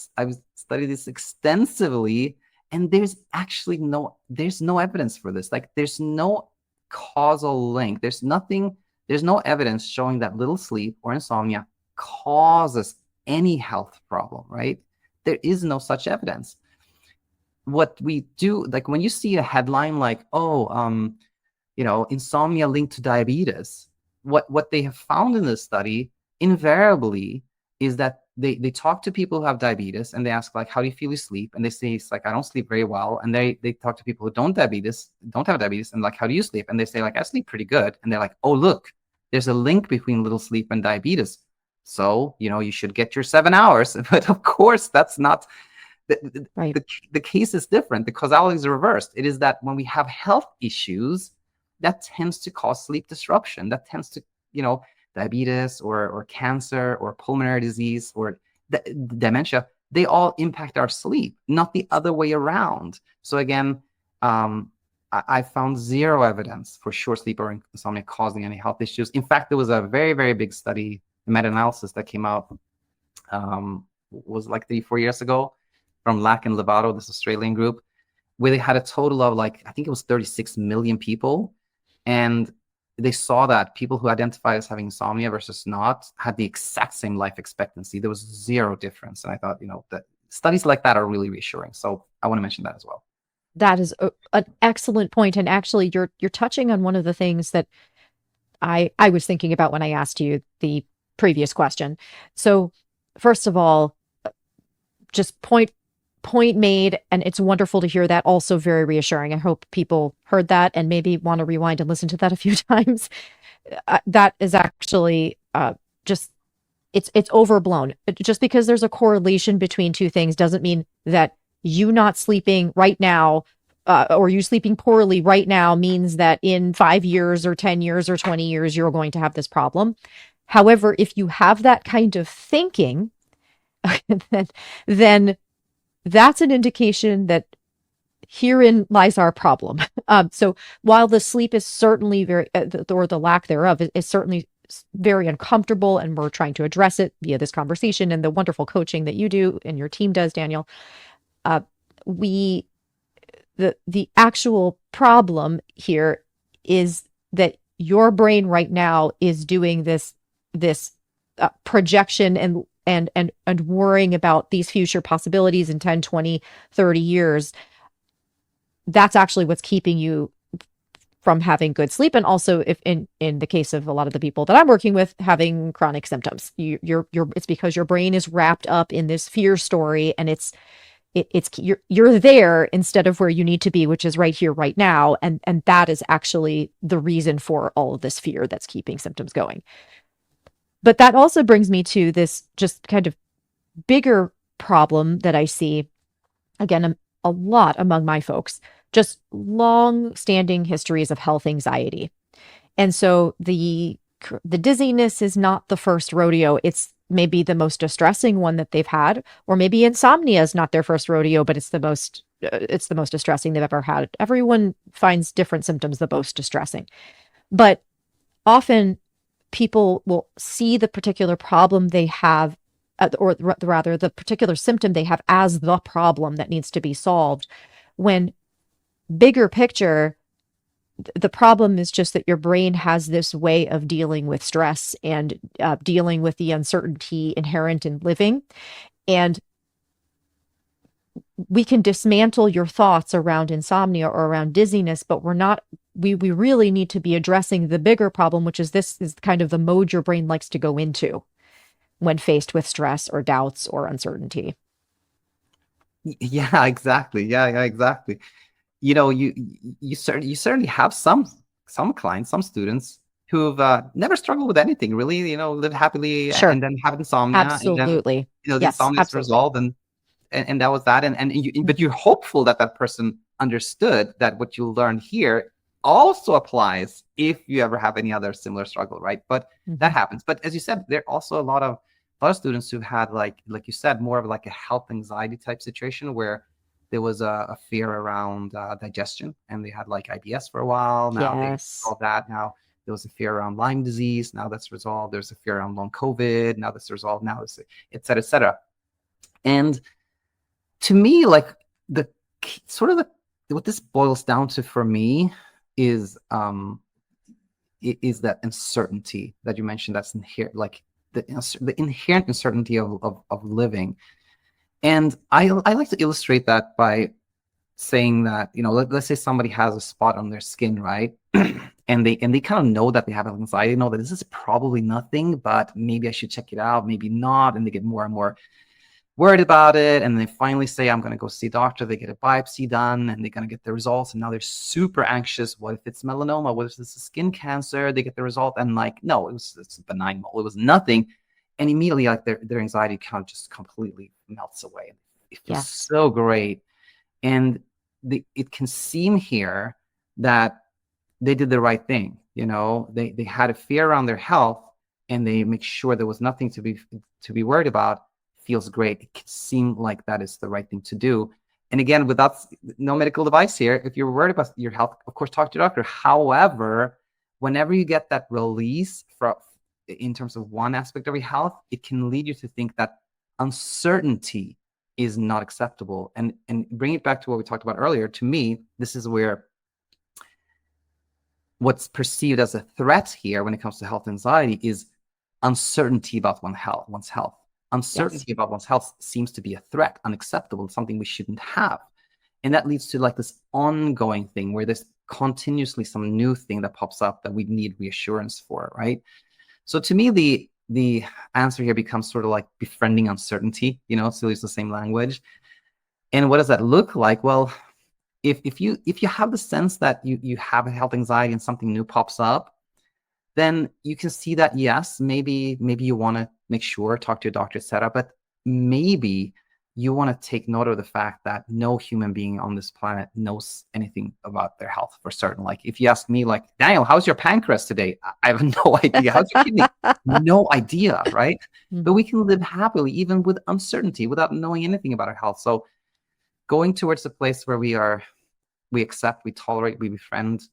S2: studied this extensively, and there's actually there's no evidence for this. Like there's no causal link. There's no evidence showing that little sleep or insomnia causes any health problem, right? There is no such evidence. What we do, like when you see a headline like, oh, insomnia linked to diabetes, what they have found in this study invariably is that they talk to people who have diabetes and they ask, like, how do you feel you sleep? And they say, it's like, I don't sleep very well. And they talk to people who don't have diabetes, and like, how do you sleep? And they say, like, I sleep pretty good. And they're like, oh, look, there's a link between little sleep and diabetes. So, you should get your 7 hours. But of course, that's not
S1: Right.
S2: the case is different. The causality is reversed. It is that when we have health issues, that tends to cause sleep disruption. That tends to, diabetes or cancer or pulmonary disease or dementia, they all impact our sleep, not the other way around. So again, I found zero evidence for short sleep or insomnia causing any health issues. In fact, there was a very, very big study, meta-analysis that came out, was like 3-4 years ago, from Lack and Lovato, this Australian group, where they had a total of, like, I think it was 36 million people. And they saw that people who identify as having insomnia versus not had the exact same life expectancy. There was zero difference. And I thought, that studies like that are really reassuring. So I want to mention that as well.
S1: That is an excellent point. And actually, you're touching on one of the things that I was thinking about when I asked you the previous question. So first of all, just point made, and it's wonderful to hear that. Also very reassuring. I hope people heard that and maybe want to rewind and listen to that a few times. That is actually just it's overblown. Just because there's a correlation between two things doesn't mean that you not sleeping right now or you sleeping poorly right now means that in 5 years or 10 years or 20 years you're going to have this problem. However, if you have that kind of thinking, then that's an indication that herein lies our problem. So while the sleep is certainly very, or the lack thereof is certainly very uncomfortable, and we're trying to address it via this conversation and the wonderful coaching that you do and your team does, Daniel, the actual problem here is that your brain right now is doing this projection and worrying about these future possibilities in 10, 20, 30 years. That's actually what's keeping you from having good sleep. And also, if in the case of a lot of the people that I'm working with, having chronic symptoms, it's because your brain is wrapped up in this fear story, and you're there instead of where you need to be, which is right here, right now. And that is actually the reason for all of this fear that's keeping symptoms going. But that also brings me to this just kind of bigger problem that I see, again, a lot among my folks, just long-standing histories of health anxiety. And so the dizziness is not the first rodeo. It's maybe the most distressing one that they've had, or maybe insomnia is not their first rodeo, but it's the most distressing they've ever had. Everyone finds different symptoms the most distressing. But often people will see the particular problem they have, or rather the particular symptom they have, as the problem that needs to be solved, when bigger picture, the problem is just that your brain has this way of dealing with stress and dealing with the uncertainty inherent in living. And we can dismantle your thoughts around insomnia or around dizziness, but we really need to be addressing the bigger problem, which is this is kind of the mode your brain likes to go into when faced with stress or doubts or uncertainty.
S2: Yeah, exactly. Yeah, exactly. You certainly have some clients, some students who've never struggled with anything really, live happily
S1: Sure.
S2: and then have insomnia, and then
S1: Absolutely.
S2: the
S1: Yes,
S2: insomnia is
S1: absolutely.
S2: resolved, and that was that. But you're hopeful that that person understood that what you learned here also applies if you ever have any other similar struggle, right? But that happens. But as you said, there are also a lot of students who had, like you said, more of like a health anxiety type situation where there was a fear around digestion, and they had like IBS for a while. Now they
S1: Yes.
S2: solved that. Now there was a fear around Lyme disease. Now that's resolved. There's a fear around long COVID. Now that's resolved. Now it's et cetera, et cetera. And to me, like the sort of what this boils down to for me is that uncertainty that you mentioned. That's inherent, like the inherent uncertainty of living. And I like to illustrate that by saying that, let's say somebody has a spot on their skin, right? and they kind of know that they have anxiety, know that this is probably nothing, but maybe I should check it out, maybe not, and they get more and more worried about it, and they finally say, I'm going to go see a doctor. They get a biopsy done, and they're going to get the results, and now they're super anxious. What if it's melanoma? What if this is skin cancer? They get the result, and like, no, it's a benign mole. It was nothing. And immediately, like, their anxiety kind of just completely melts away. It feels so great. And it can seem here that they did the right thing. They had a fear around their health, and they make sure there was nothing to be worried about. Feels great. It can seem like that is the right thing to do. And again, without no medical device here, if you're worried about your health, of course, talk to your doctor. However, whenever you get that release in terms of one aspect of your health, it can lead you to think that uncertainty is not acceptable. And bring it back to what we talked about earlier. To me, this is where what's perceived as a threat here when it comes to health anxiety is uncertainty about one's health. Uncertainty about one's health seems to be a threat, unacceptable, something we shouldn't have. And that leads to like this ongoing thing where there's continuously some new thing that pops up that we need reassurance for, right? So to me, the answer here becomes sort of like befriending uncertainty, still use the same language. And what does that look like? Well, if you have the sense that you have a health anxiety and something new pops up, then you can see that, yes, maybe you want to make sure, talk to your doctor, etc. But maybe you want to take note of the fact that no human being on this planet knows anything about their health for certain. Like if you ask me, like, Daniel, how's your pancreas today? I have no idea. How's your kidney? No idea, right? But we can live happily even with uncertainty without knowing anything about our health. So going towards a place where we accept, we tolerate, we befriend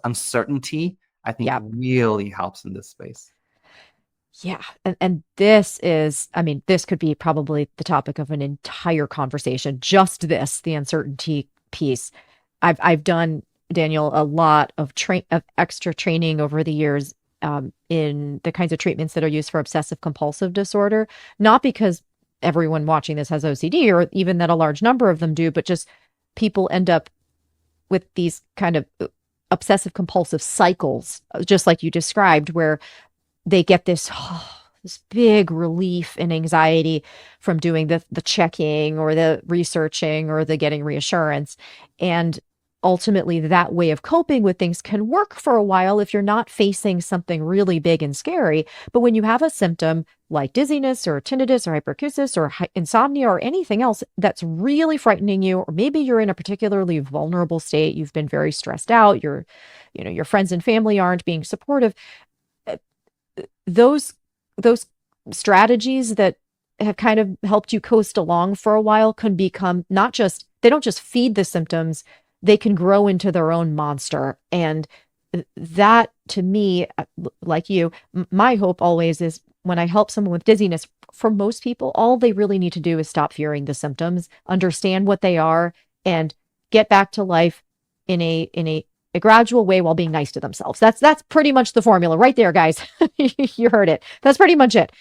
S2: uncertainty, I think really helps in this space.
S1: Yeah. And this is, I mean, this could be probably the topic of an entire conversation. Just this, the uncertainty piece. I've done, Daniel, a lot of extra training over the years in the kinds of treatments that are used for obsessive compulsive disorder, not because everyone watching this has OCD or even that a large number of them do, but just people end up with these kind of obsessive compulsive cycles, just like you described, where they get this big relief and anxiety from doing the checking or the researching or the getting reassurance. And ultimately, that way of coping with things can work for a while if you're not facing something really big and scary. But when you have a symptom like dizziness or tinnitus or hyperarousal or insomnia or anything else that's really frightening you, or maybe you're in a particularly vulnerable state, you've been very stressed out, your friends and family aren't being supportive, those strategies that have kind of helped you coast along for a while can become they don't just feed the symptoms, they can grow into their own monster. And that, to me, like you, my hope always is when I help someone with dizziness, for most people, all they really need to do is stop fearing the symptoms, understand what they are, and get back to life in a gradual way while being nice to themselves. That's pretty much the formula right there, guys. You heard it. That's pretty much it.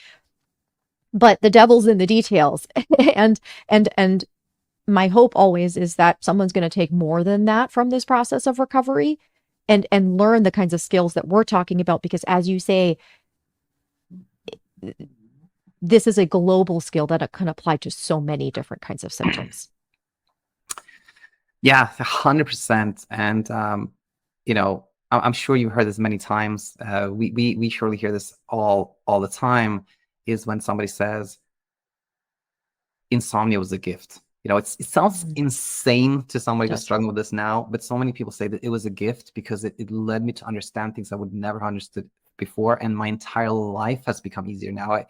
S1: But the devil's in the details. and my hope always is that someone's going to take more than that from this process of recovery and learn the kinds of skills that we're talking about, because as you say, this is a global skill that can apply to so many different kinds of symptoms.
S2: Yeah, 100%. And I'm sure you've heard this many times. We surely hear this all the time, is when somebody says insomnia was a gift. It sounds insane to somebody who's struggling with this now, but so many people say that it was a gift because it led me to understand things I would never have understood before, and my entire life has become easier now.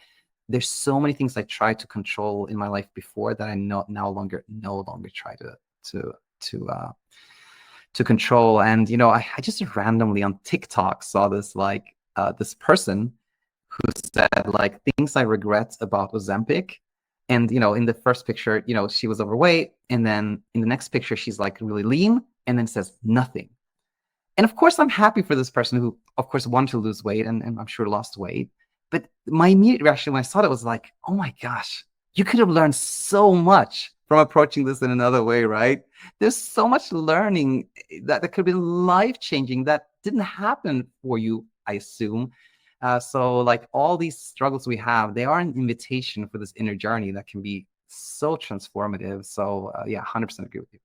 S2: There's so many things I tried to control in my life before that I no longer try to control. And I just randomly on TikTok saw this this person who said like things I regret about Ozempic. And in the first picture, she was overweight, and then in the next picture she's like really lean, and then says nothing. And of course, I'm happy for this person who, of course, wanted to lose weight and I'm sure lost weight. But my immediate reaction when I saw it was like, oh my gosh, you could have learned so much from approaching this in another way, right? There's so much learning that could be life changing that didn't happen for you, I assume. So, like all these struggles we have, they are an invitation for this inner journey that can be so transformative. So, yeah, 100% agree with you.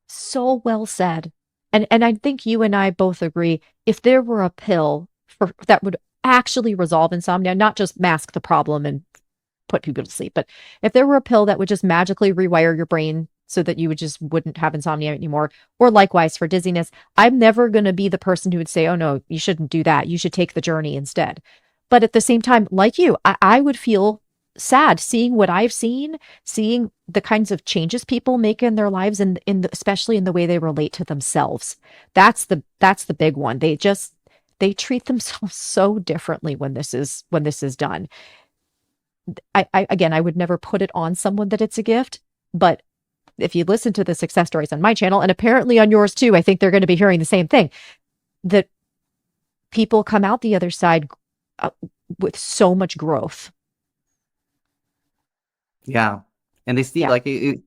S1: So well said. And I think you and I both agree, if there were a pill for that would actually resolve insomnia, not just mask the problem and put people to sleep, but if there were a pill that would just magically rewire your brain so that you would just wouldn't have insomnia anymore, or likewise for dizziness, I'm never going to be the person who would say, oh no, you shouldn't do that. You should take the journey instead. But at the same time, like you, I would feel sad seeing what I've seen, seeing the kinds of changes people make in their lives and especially in the way they relate to themselves. That's the big one. They treat themselves so differently when this is done. Again, I would never put it on someone that it's a gift, but if you listen to the success stories on my channel and apparently on yours too, I think they're going to be hearing the same thing, that people come out the other side uh, with so much growth.
S2: Yeah. And they see
S1: Yeah,
S2: like it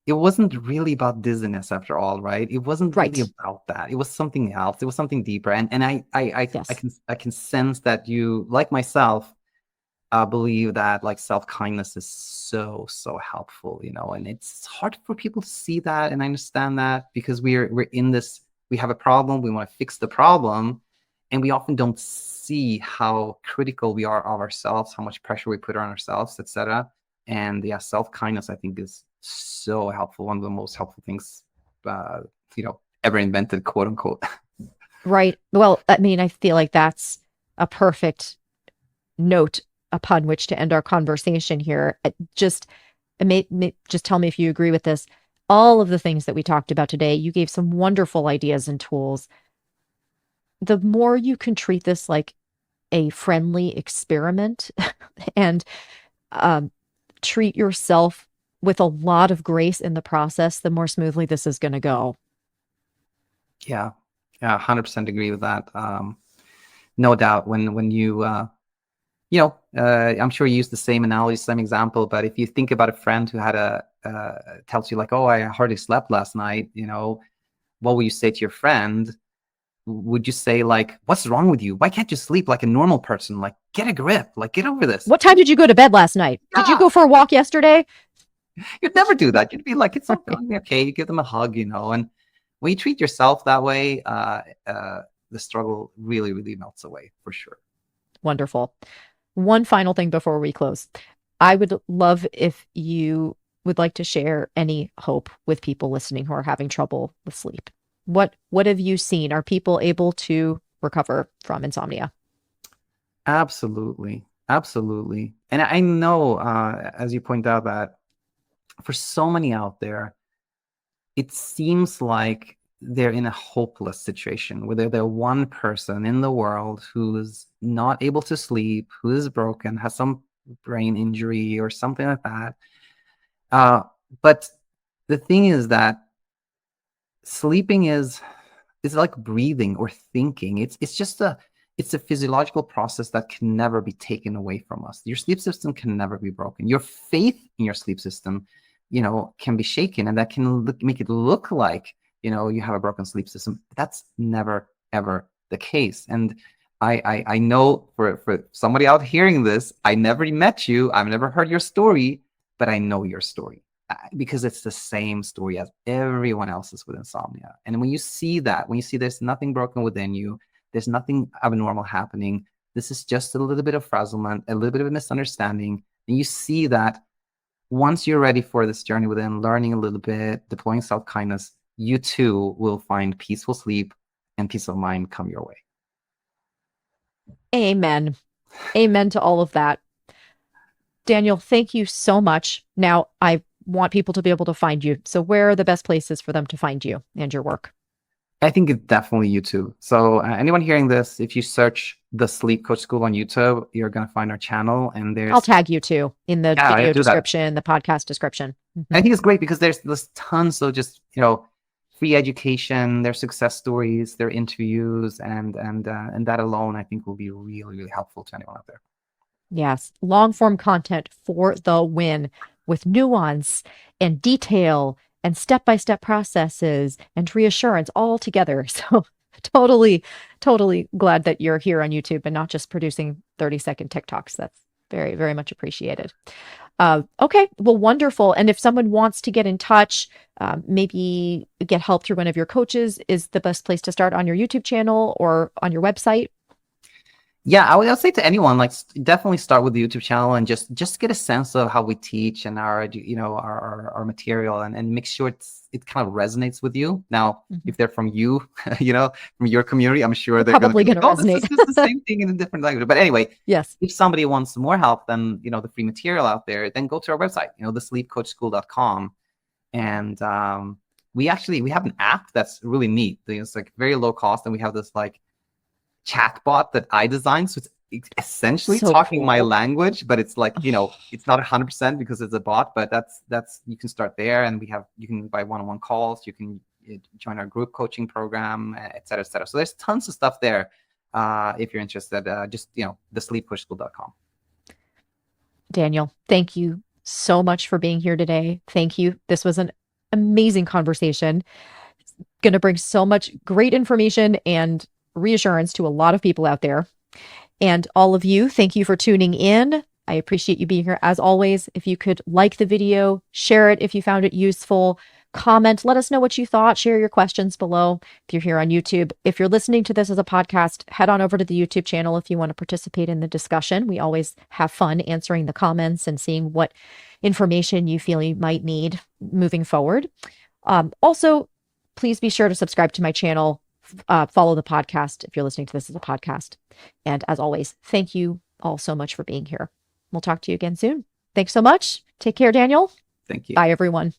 S2: wasn't really about dizziness after all, right? It wasn't really
S1: right.
S2: about that. It was something else. It was something deeper. And
S1: Yes.
S2: I can sense that you, like myself, believe that like self-kindness is so, so helpful, you know, and it's hard for people to see that and understand that because we're in this, we have a problem, we want to fix the problem, and we often don't see how critical we are of ourselves, how much pressure we put on ourselves, etc. And yeah, self-kindness, I think, is so helpful. One of the most helpful things, uh, ever invented, quote unquote.
S1: Right. Well, I mean, I feel like that's a perfect note upon which to end our conversation here. Just tell me if you agree with this. All of the things that we talked about today, you gave some wonderful ideas and tools. The more you can treat this like a friendly experiment and um, treat yourself with a lot of grace in the process, the more smoothly this is going to go.
S2: Yeah, yeah, 100% agree with that. No doubt. When you I'm sure you use the same analogy, same example, but if you think about a friend who had tells you like, oh, I hardly slept last night, what will you say to your friend? Would you say like, what's wrong with you? Why can't you sleep like a normal person? Like, get a grip, like get over this.
S1: What time did you go to bed last night? Did you
S2: Yeah,
S1: go for a walk yesterday?
S2: you'd never do that. You'd be like, it's okay. You give them a hug, and when you treat yourself that way, the struggle really, really melts away for sure.
S1: Wonderful. One final thing before we close. I would love if you would like to share any hope with people listening who are having trouble with sleep. What have you seen? Are people able to recover from insomnia?
S2: Absolutely. Absolutely. And I know, as you point out, that for so many out there, it seems like they're in a hopeless situation where they're one person in the world who is not able to sleep, who is broken, has some brain injury or something like that. But the thing is that sleeping is like breathing or thinking. It's just a physiological process that can never be taken away from us. Your sleep system can never be broken. Your faith in your sleep system, can be shaken, and that can make it look like, you have a broken sleep system. That's never, ever the case. And I know for somebody out hearing this, I never met you. I've never heard your story, but I know your story because it's the same story as everyone else's with insomnia. And when you see that, when you see there's nothing broken within you, there's nothing abnormal happening, this is just a little bit of frazzlement, a little bit of a misunderstanding, and you see that once you're ready for this journey within, learning a little bit, deploying self-kindness, you too will find peaceful sleep and peace of mind come your way.
S1: Amen. Amen to all of that. Daniel, thank you so much. Now, I want people to be able to find you. So, where are the best places for them to find you and your work?
S2: I think it's definitely YouTube. So anyone hearing this, if you search the Sleep Coach School on YouTube, you're going to find our channel. And
S1: I'll
S2: there's,
S1: tag you too in the
S2: I
S1: video
S2: do that.
S1: description, the podcast description.
S2: I think it's great because there's tons of just, free education, their success stories, their interviews, and that alone, I think, will be really, really helpful to anyone out there.
S1: Yes, long form content for the win with nuance and detail and step-by-step processes and reassurance all together. So totally, totally glad that you're here on YouTube and not just producing 30-second TikToks. That's very, very much appreciated. Okay, well, wonderful. And if someone wants to get in touch, maybe get help through one of your coaches, is the best place to start on your YouTube channel or on your website?
S2: Yeah, I would say to anyone, like, definitely start with the YouTube channel and just get a sense of how we teach and our our material, and make sure it kind of resonates with you. Now, if they're from you, from your community, I'm sure they're
S1: Probably
S2: going to
S1: going
S2: be
S1: to
S2: like, oh, this
S1: resonate.
S2: is just the same thing in a different language. But anyway,
S1: Yes.
S2: if somebody wants more help than the free material out there, then go to our website, thesleepcoachschool.com, and we have an app that's really neat. It's like very low cost, and we have this like chatbot that I designed. So it's essentially
S1: So
S2: talking
S1: cool.
S2: my language, but it's like, it's not 100% because it's a bot, but that's you can start there, and you can buy one-on-one calls, you can join our group coaching program, et cetera, et cetera. So there's tons of stuff there. If you're interested, just, thesleepcoachschool.com.
S1: Daniel, thank you so much for being here today. Thank you. This was an amazing conversation. Going to bring so much great information and reassurance to a lot of people out there. And all of you, thank you for tuning in. I appreciate you being here as always. If you could like the video, share it if you found it useful, comment, let us know what you thought, share your questions below if you're here on YouTube. If you're listening to this as a podcast, head on over to the YouTube channel if you want to participate in the discussion. We always have fun answering the comments and seeing what information you feel you might need moving forward. Also, please be sure to subscribe to my channel. Follow the podcast if you're listening to this as a podcast. And as always, thank you all so much for being here. We'll talk to you again soon. Thanks so much. Take care, Daniel.
S2: Thank you.
S1: Bye, everyone.